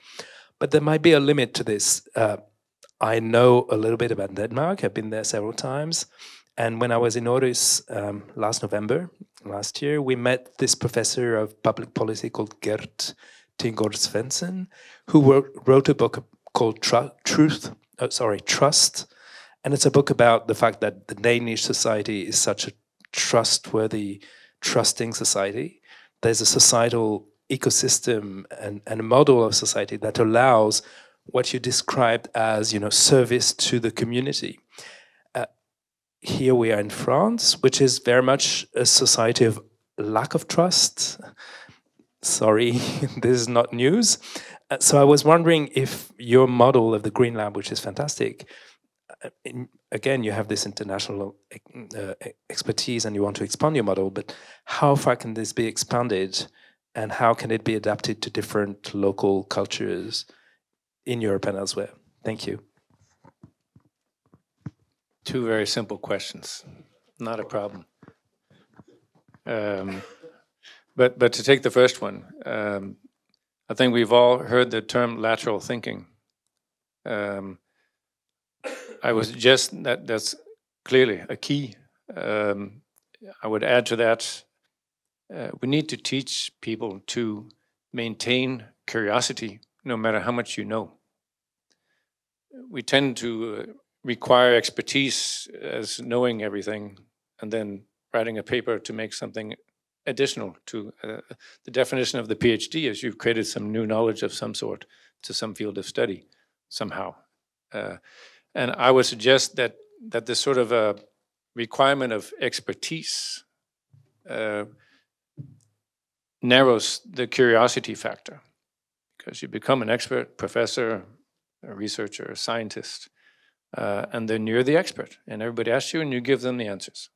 But there might be a limit to this. I know a little bit about Denmark. I've been there several times. And when I was in Aarhus last year, we met this professor of public policy called Gert Tinggaard Svendsen, who wrote a book called Trust. And it's a book about the fact that the Danish society is such a trustworthy, trusting society. There's a societal ecosystem and a model of society that allows what you described as, service to the community. Here we are in France, which is very much a society of lack of trust. Sorry, this is not news. So I was wondering if your model of the Green Lab, which is fantastic, again, you have this international expertise and you want to expand your model, but how far can this be expanded and how can it be adapted to different local cultures in Europe and elsewhere? Thank you. Two very simple questions, not a problem. But to take the first one, I think we've all heard the term lateral thinking. I would suggest that that's clearly a key. I would add to that, we need to teach people to maintain curiosity no matter how much you know. We tend to require expertise as knowing everything and then writing a paper to make something additional to the definition of the PhD is you've created some new knowledge of some sort to some field of study somehow. And I would suggest that this sort of a requirement of expertise narrows the curiosity factor, because you become an expert, professor, a researcher, a scientist, and then you're the expert, and everybody asks you and you give them the answers,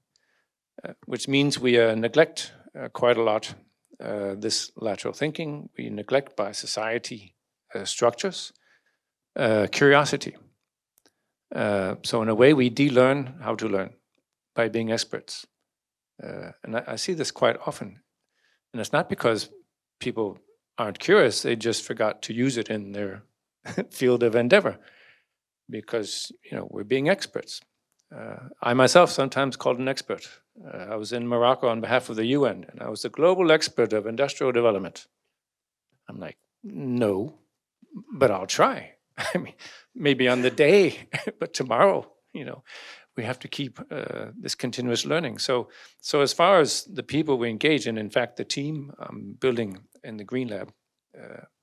which means we neglect quite a lot this lateral thinking. We neglect by society structures, curiosity. So in a way, we de-learn how to learn by being experts. And I see this quite often. And it's not because people aren't curious, they just forgot to use it in their field of endeavor, because we're being experts. I myself sometimes called an expert. I was in Morocco on behalf of the UN, and I was the global expert of industrial development. I'm like, no, but I'll try. I mean, maybe on the day, but tomorrow, we have to keep this continuous learning. So as far as the people we engage in fact, the team I'm building in the Green Lab,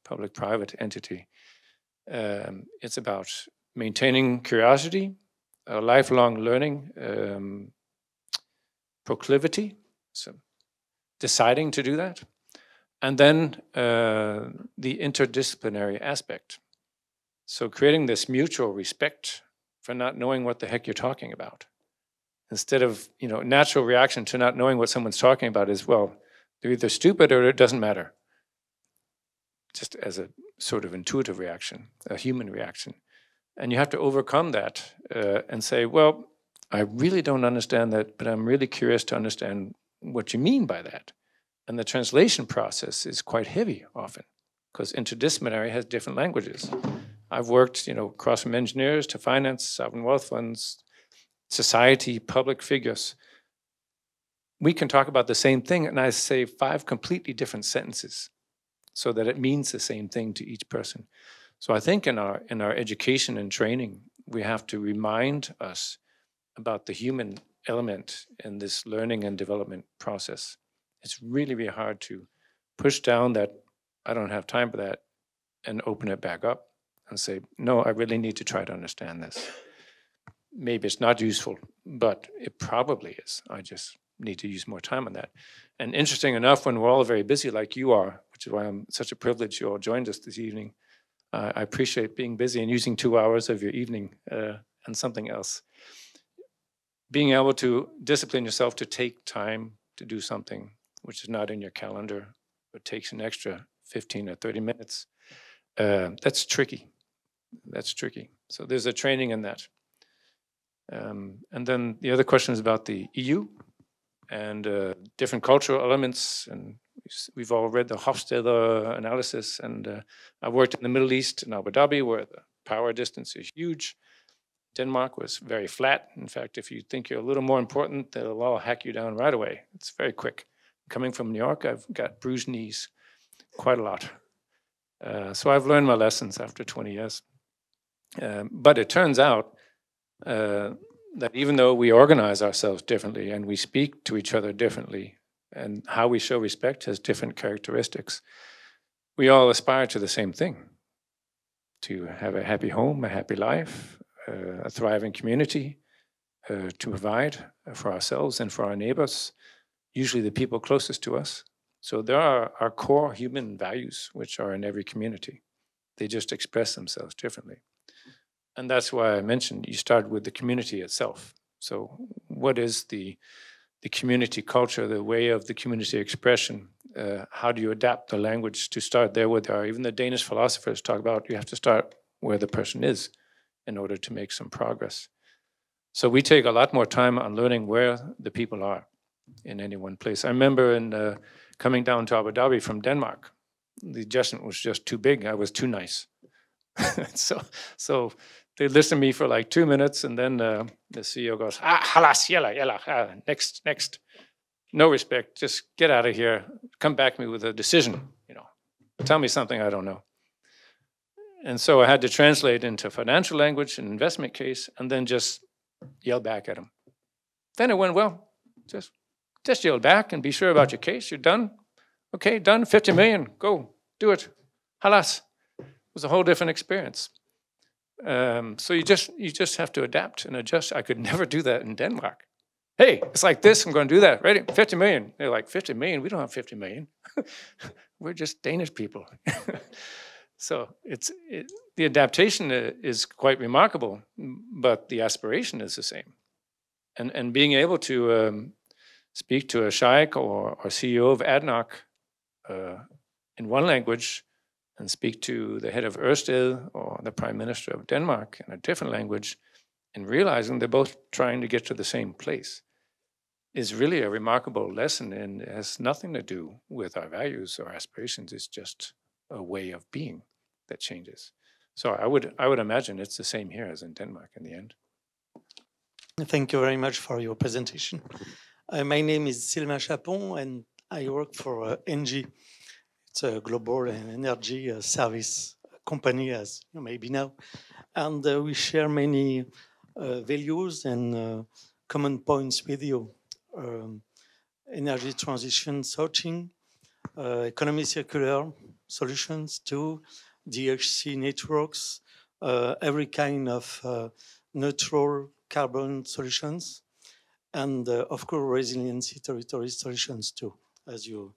public-private entity, it's about maintaining curiosity, lifelong learning, proclivity, so deciding to do that, and then the interdisciplinary aspect. So creating this mutual respect for not knowing what the heck you're talking about. Instead of, natural reaction to not knowing what someone's talking about is, well, they're either stupid or it doesn't matter. Just as a sort of intuitive reaction, a human reaction. And you have to overcome that and say, well, I really don't understand that, but I'm really curious to understand what you mean by that. And the translation process is quite heavy often, because interdisciplinary has different languages. I've worked, across from engineers to finance, sovereign wealth funds, society, public figures. We can talk about the same thing, and I say 5 completely different sentences so that it means the same thing to each person. So I think in our education and training, we have to remind us about the human element in this learning and development process. It's really, really hard to push down that I don't have time for that and open it back up and say, no, I really need to try to understand this. Maybe it's not useful, but it probably is. I just need to use more time on that. And interesting enough, when we're all very busy like you are, which is why I'm such a privilege you all joined us this evening, I appreciate being busy and using 2 hours of your evening and something else. Being able to discipline yourself to take time to do something which is not in your calendar, but takes an extra 15 or 30 minutes, that's tricky. That's tricky. So there's a training in that. And then the other question is about the EU and different cultural elements. And we've all read the Hofstadter analysis. And I worked in the Middle East in Abu Dhabi, where the power distance is huge. Denmark was very flat. In fact, if you think you're a little more important, they'll all hack you down right away. It's very quick. Coming from New York, I've got bruised knees quite a lot. So I've learned my lessons after 20 years. But it turns out that even though we organize ourselves differently and we speak to each other differently, and how we show respect has different characteristics, we all aspire to the same thing: to have a happy home, a happy life, a thriving community, to provide for ourselves and for our neighbors, usually the people closest to us. So there are our core human values, which are in every community. They just express themselves differently. And that's why I mentioned you start with the community itself. So what is the community culture, the way of the community expression? How do you adapt the language to start there where they are? Even the Danish philosophers talk about you have to start where the person is in order to make some progress. So we take a lot more time on learning where the people are. in any one place. I remember in coming down to Abu Dhabi from Denmark, the adjustment was just too big. I was too nice. so they listened to me for like 2 minutes, and then the CEO goes, halas, yalla, next. No respect, just get out of here. Come back to me with a decision, Tell me something I don't know. And so I had to translate into financial language, an investment case, and then just yell back at him. Then it went well. Just yell back and be sure about your case. You're done. Okay, done. 50 million. Go. Do it. Halas. It was a whole different experience. So you just have to adapt and adjust. I could never do that in Denmark. Hey, it's like this. I'm going to do that. Ready? 50 million. They're like, 50 million? We don't have 50 million. We're just Danish people. So the adaptation is quite remarkable, but the aspiration is the same. And being able to speak to a sheikh or CEO of ADNOC in one language and speak to the head of Ørsted or the Prime Minister of Denmark in a different language, and realizing they're both trying to get to the same place, is really a remarkable lesson, and it has nothing to do with our values or aspirations. It's just a way of being that changes. So I would imagine it's the same here as in Denmark in the end. Thank you very much for your presentation. My name is Sylvain Chapon, and I work for ENGIE. It's a global energy service company, as you maybe know. And we share many values and common points with you. Energy transition searching, economy circular solutions to DHC networks, every kind of neutral carbon solutions, and of course resiliency territory solutions too, as you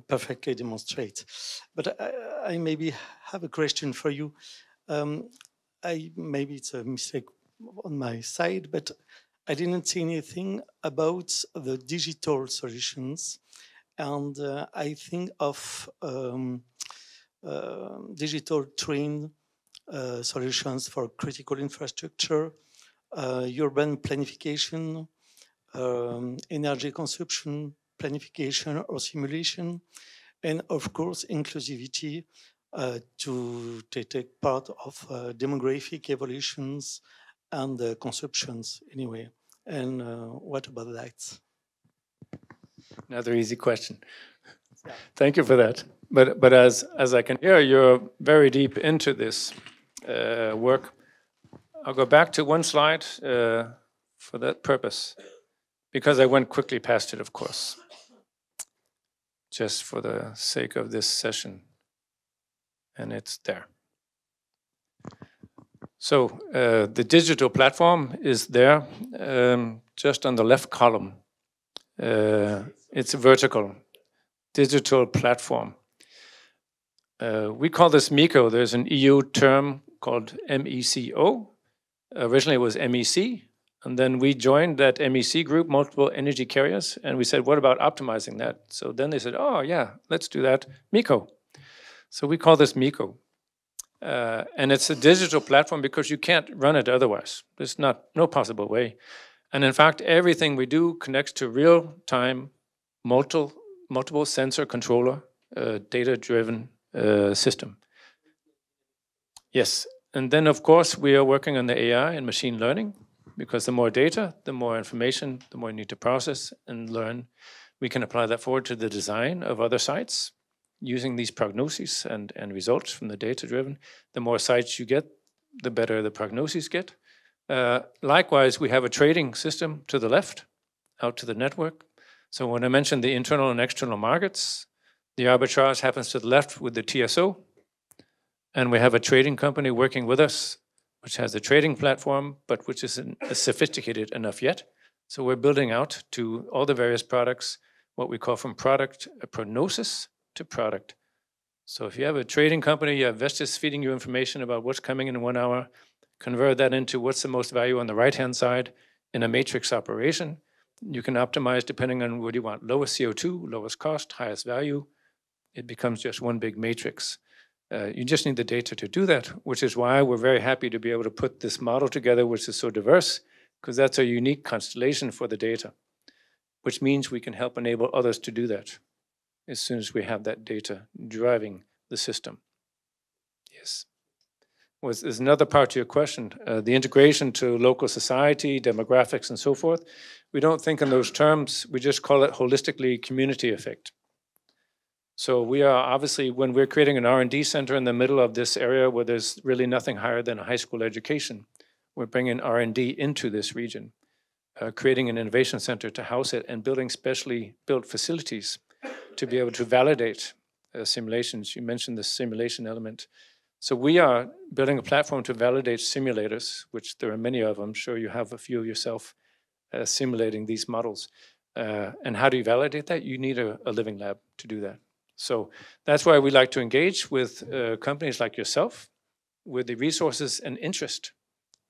perfectly demonstrate. But I maybe have a question for you. Maybe it's a mistake on my side, but I didn't see anything about the digital solutions. And I think of digital twin solutions for critical infrastructure, urban planification, energy consumption planification or simulation, and of course inclusivity to take part of demographic evolutions and consumptions anyway. And what about that? Another easy question. Yeah. Thank you for that. But as I can hear, you're very deep into this work. I'll go back to one slide for that purpose, because I went quickly past it, of course, just for the sake of this session. And it's there. So the digital platform is there, just on the left column. It's a vertical digital platform. We call this MECO. There's an EU term called MECO. Originally it was MEC, and then we joined that MEC group, multiple energy carriers, and we said, what about optimizing that? So then they said, oh yeah, let's do that, MECO. So we call this MECO. And it's a digital platform because you can't run it otherwise. There's no possible way. And in fact, everything we do connects to real-time, multiple sensor controller, data-driven system. Yes, and then of course we are working on the AI and machine learning, because the more data, the more information, the more you need to process and learn. We can apply that forward to the design of other sites using these prognoses and results from the data-driven. The more sites you get, the better the prognoses get. Likewise, we have a trading system to the left, out to the network. So when I mentioned the internal and external markets, the arbitrage happens to the left with the TSO. And we have a trading company working with us, which has a trading platform, but which isn't sophisticated enough yet. So we're building out to all the various products, what we call from product prognosis to product. So if you have a trading company, you have Vestas feeding you information about what's coming in 1 hour, convert that into what's the most value on the right-hand side in a matrix operation. You can optimize depending on what you want, lowest CO2, lowest cost, highest value. It becomes just one big matrix. You just need the data to do that, which is why we're very happy to be able to put this model together, which is so diverse, because that's a unique constellation for the data. which means we can help enable others to do that as soon as we have that data driving the system. Yes. There's another part to your question, the integration to local society, demographics, and so forth. We don't think in those terms, we just call it holistically community effect. So we are obviously, when we're creating an R&D center in the middle of this area where there's really nothing higher than a high school education, we're bringing R&D into this region, creating an innovation center to house it and building specially built facilities to be able to validate simulations. You mentioned the simulation element. So we are building a platform to validate simulators, which there are many of them. I'm sure you have a few yourself simulating these models. And how do you validate that? You need a living lab to do that. So that's why we like to engage with companies like yourself with the resources and interest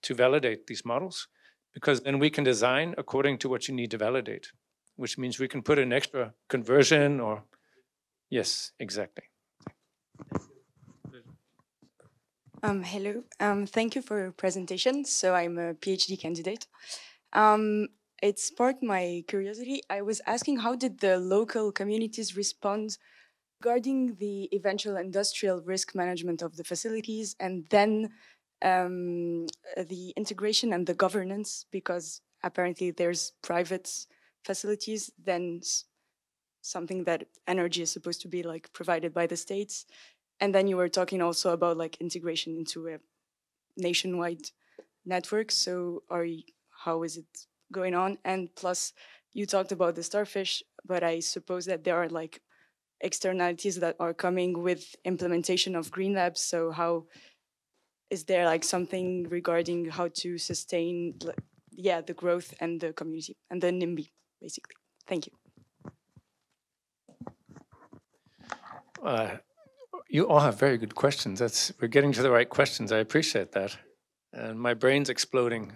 to validate these models, because then we can design according to what you need to validate, which means we can put an extra conversion or, yes, exactly. Hello, thank you for your presentation. So I'm a PhD candidate. It sparked my curiosity. I was asking, how did the local communities respond regarding the eventual industrial risk management of the facilities, and then the integration and the governance, because apparently there's private facilities, then something that energy is supposed to be like provided by the states. And then you were talking also about like integration into a nationwide network. So how is it going on? And plus you talked about the starfish, but I suppose that there are like externalities that are coming with implementation of green labs. So how is there like something regarding how to sustain, the growth and the community and the NIMBY, basically? Thank you. You all have very good questions. We're getting to the right questions. I appreciate that. And my brain's exploding,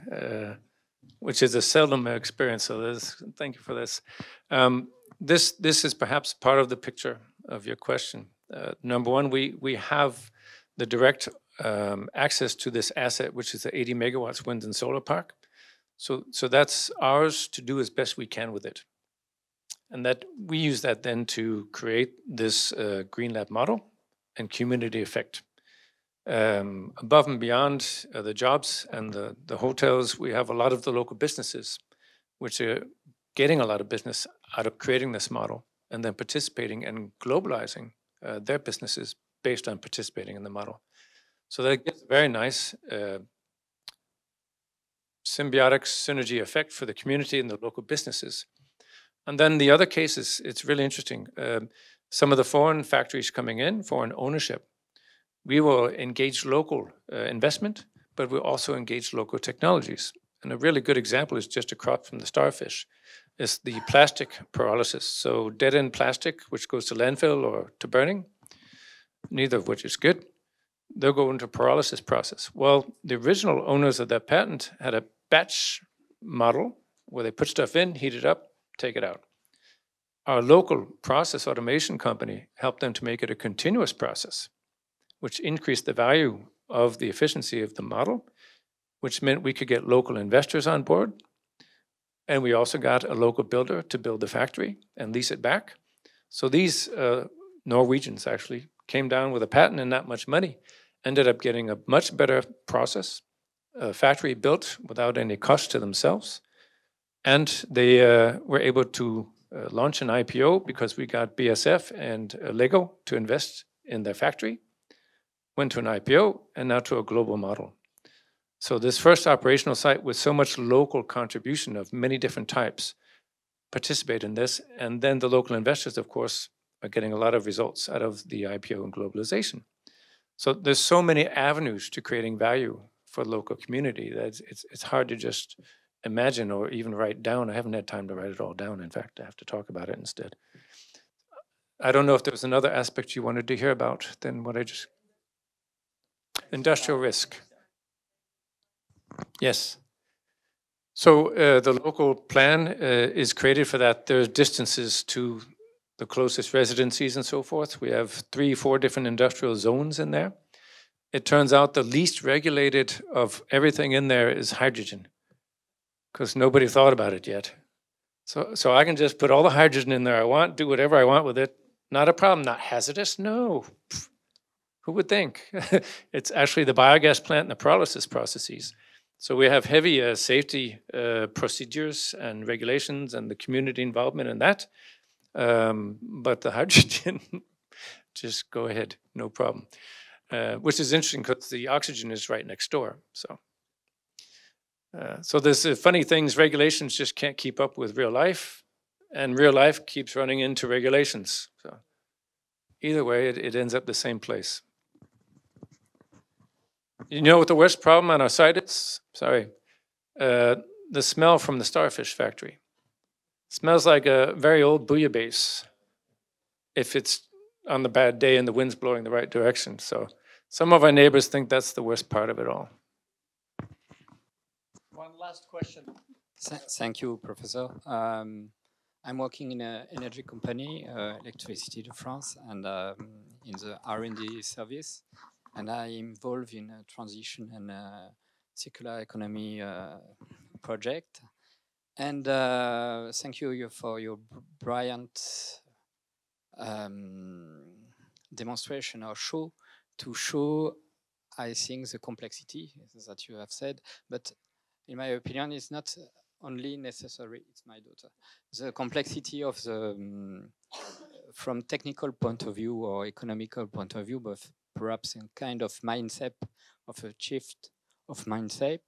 which is a seldom experience. So thank you for this. This is perhaps part of the picture of your question. Number one, we have the direct access to this asset, which is the 80 megawatts wind and solar park. So that's ours to do as best we can with it. And that we use that then to create this Green Lab model and community effect. Above and beyond the jobs and the hotels, we have a lot of the local businesses, which are getting a lot of business out of creating this model and then participating and globalizing their businesses based on participating in the model. So that gives a very nice symbiotic synergy effect for the community and the local businesses. And then the other cases, it's really interesting. Some of the foreign factories coming in, foreign ownership, we will engage local investment, but we'll also engage local technologies. And a really good example is just across from the starfish, is the plastic pyrolysis. So dead-end plastic, which goes to landfill or to burning, neither of which is good. They'll go into pyrolysis process. Well, the original owners of that patent had a batch model where they put stuff in, heat it up, take it out. Our local process automation company helped them to make it a continuous process, which increased the value of the efficiency of the model, which meant we could get local investors on board. And we also got a local builder to build the factory and lease it back. So these Norwegians actually came down with a patent and not much money, ended up getting a much better process, a factory built without any cost to themselves. And they were able to launch an IPO because we got BASF and Lego to invest in their factory, went to an IPO, and now to a global model. So this first operational site with so much local contribution of many different types participate in this. And then the local investors, of course, are getting a lot of results out of the IPO and globalization. So there's so many avenues to creating value for the local community that it's hard to just imagine or even write down. I haven't had time to write it all down. In fact, I have to talk about it instead. I don't know if there was another aspect you wanted to hear about than what I just... Industrial risk. Yes. So the local plan is created for that. There's distances to the closest residencies and so forth. We have 3-4 different industrial zones in there. It turns out the least regulated of everything in there is hydrogen, because nobody thought about it yet. So I can just put all the hydrogen in there I want, do whatever I want with it. Not a problem, not hazardous, no. Pff, who would think? It's actually the biogas plant and the pyrolysis processes. So we have heavy safety procedures and regulations and the community involvement in that. But the hydrogen, just go ahead, no problem. Which is interesting because the oxygen is right next door. So there's funny things, regulations just can't keep up with real life, and real life keeps running into regulations. So either way, it ends up the same place. You know what the worst problem on our site is? Sorry. The smell from the starfish factory. Smells like a very old bouillabaisse if it's on the bad day and the wind's blowing the right direction. So some of our neighbors think that's the worst part of it all. One last question. Thank you, Professor. I'm working in an energy company, Electricité de France, and in the R&D service, and I'm involved in a transition and circular economy project. And thank you for your brilliant demonstration or show to show, I think, the complexity that you have said, but in my opinion, it's not only necessary, it's my daughter, the complexity of the, from technical point of view or economical point of view, but perhaps in kind of mindset, of a shift of mindset.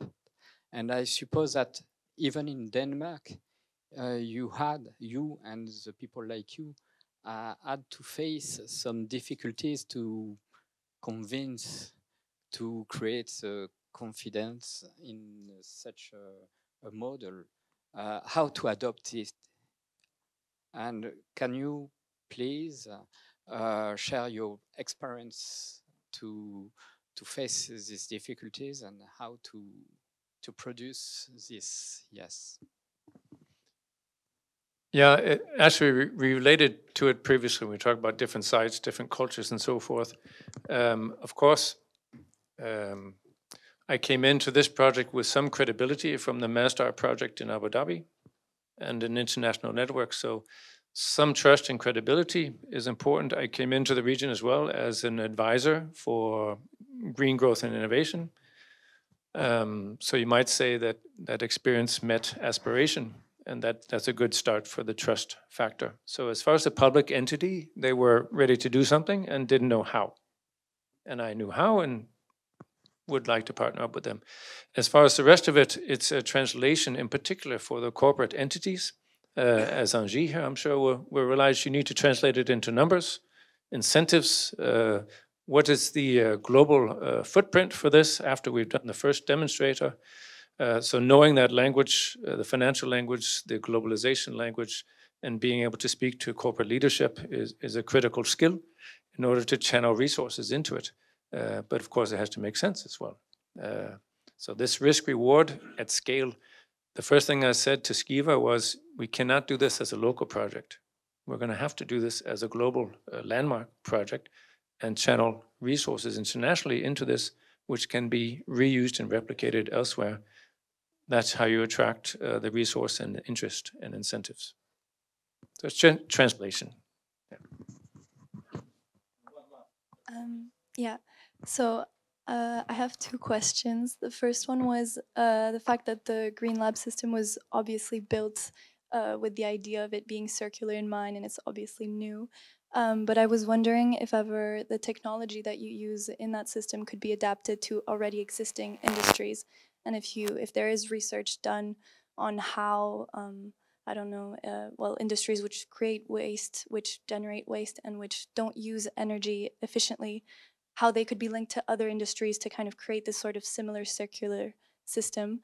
And I suppose that even in Denmark, you and the people like you had to face some difficulties to convince, to create the confidence in such a model, how to adopt it. And can you please share your experience to face these difficulties and how to produce this? Yes. Yeah, actually, we related to it previously. We talked about different sites, different cultures, and so forth. Of course, I came into this project with some credibility from the Masdar project in Abu Dhabi and an international network. So some trust and credibility is important. I came into the region as well as an advisor for green growth and innovation. So you might say that that experience met aspiration, and that's a good start for the trust factor. So as far as the public entity, they were ready to do something and didn't know how. And I knew how and would like to partner up with them. As far as the rest of it, it's a translation in particular for the corporate entities. As Angie here, I'm sure will realize you need to translate it into numbers, incentives. What is the global footprint for this after we've done the first demonstrator? So knowing that language, the financial language, the globalization language, and being able to speak to corporate leadership is a critical skill in order to channel resources into it. But of course, it has to make sense as well. So this risk reward at scale, the first thing I said to Skiva was, we cannot do this as a local project. We're going to have to do this as a global landmark project and channel resources internationally into this, which can be reused and replicated elsewhere. That's how you attract the resource and interest and incentives. So it's translation. Yeah. So I have two questions. The first one was the fact that the Green Lab system was obviously built with the idea of it being circular in mind, and it's obviously new. But I was wondering if ever the technology that you use in that system could be adapted to already existing industries, and if there is research done on how I don't know, well, industries which create waste, which generate waste, and which don't use energy efficiently, how they could be linked to other industries to kind of create this sort of similar circular system.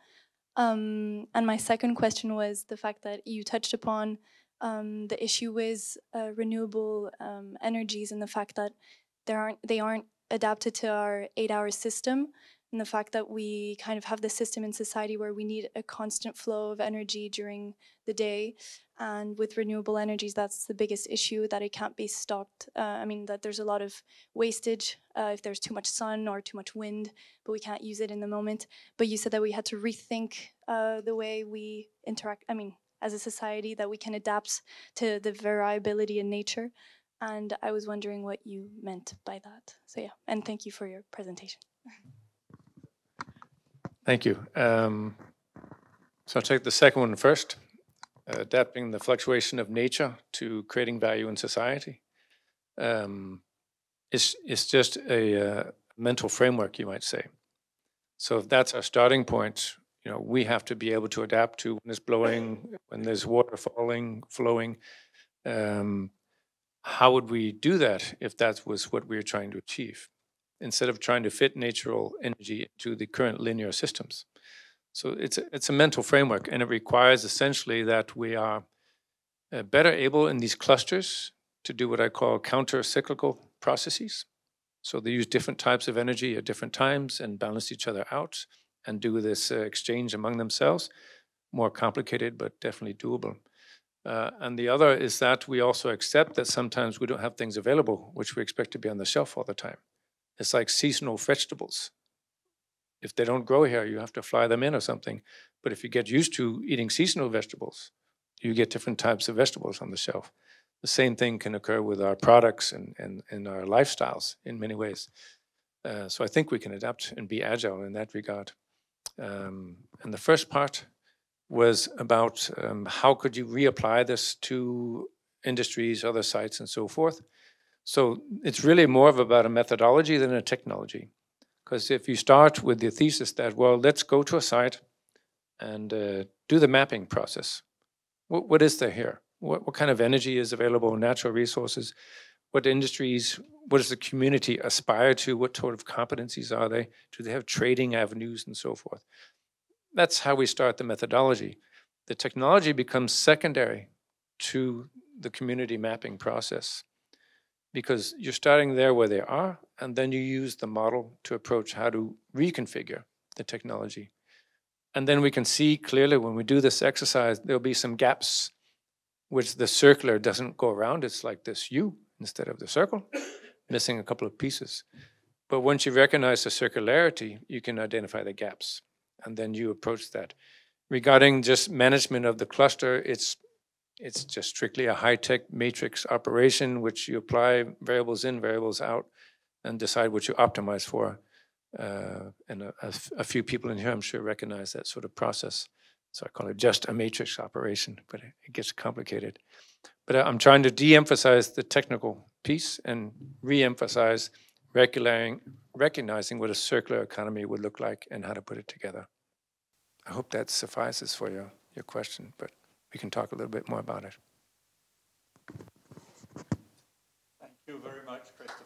And my second question was the fact that you touched upon the issue with renewable energies and the fact that they aren't adapted to our 8-hour system, and the fact that we kind of have this system in society where we need a constant flow of energy during the day. And with renewable energies, that's the biggest issue, that it can't be stopped. I mean, that there's a lot of wastage if there's too much sun or too much wind, but we can't use it in the moment. But you said that we had to rethink the way we interact, I mean, as a society that we can adapt to the variability in nature. And I was wondering what you meant by that. So yeah, and thank you for your presentation. Thank you. So I'll take the second one first, adapting the fluctuation of nature to creating value in society. It's just a mental framework, you might say. So if that's our starting point, you know, we have to be able to adapt to when it's blowing, when there's water flowing. How would we do that if that was what we were trying to achieve, instead of trying to fit natural energy into the current linear systems? So it's a mental framework, and it requires essentially that we are better able in these clusters to do what I call counter-cyclical processes. So they use different types of energy at different times and balance each other out and do this exchange among themselves. More complicated, but definitely doable. And the other is that we also accept that sometimes we don't have things available which we expect to be on the shelf all the time. It's like seasonal vegetables. If they don't grow here, you have to fly them in or something. But if you get used to eating seasonal vegetables, you get different types of vegetables on the shelf. The same thing can occur with our products and our lifestyles in many ways. So I think we can adapt and be agile in that regard. And the first part was about how could you reapply this to industries, other sites, and so forth. So it's really more of about a methodology than a technology. Because if you start with the thesis that, well, let's go to a site and do the mapping process. What is there here? What kind of energy is available, natural resources? What industries, what does the community aspire to? What sort of competencies are they? Do they have trading avenues and so forth? That's how we start the methodology. The technology becomes secondary to the community mapping process, because you're starting there where they are, and then you use the model to approach how to reconfigure the technology. And then we can see clearly when we do this exercise, there'll be some gaps which the circular doesn't go around. It's like this U instead of the circle, missing a couple of pieces. But once you recognize the circularity, you can identify the gaps, and then you approach that. Regarding just management of the cluster, it's just strictly a high-tech matrix operation, which you apply variables in, variables out, and decide what you optimize for. And a few people in here, I'm sure, recognize that sort of process. So I call it just a matrix operation, but it gets complicated. But I'm trying to de-emphasize the technical piece and re-emphasize recognizing what a circular economy would look like and how to put it together. I hope that suffices for your question, but we can talk a little bit more about it. Thank you very much, Christopher.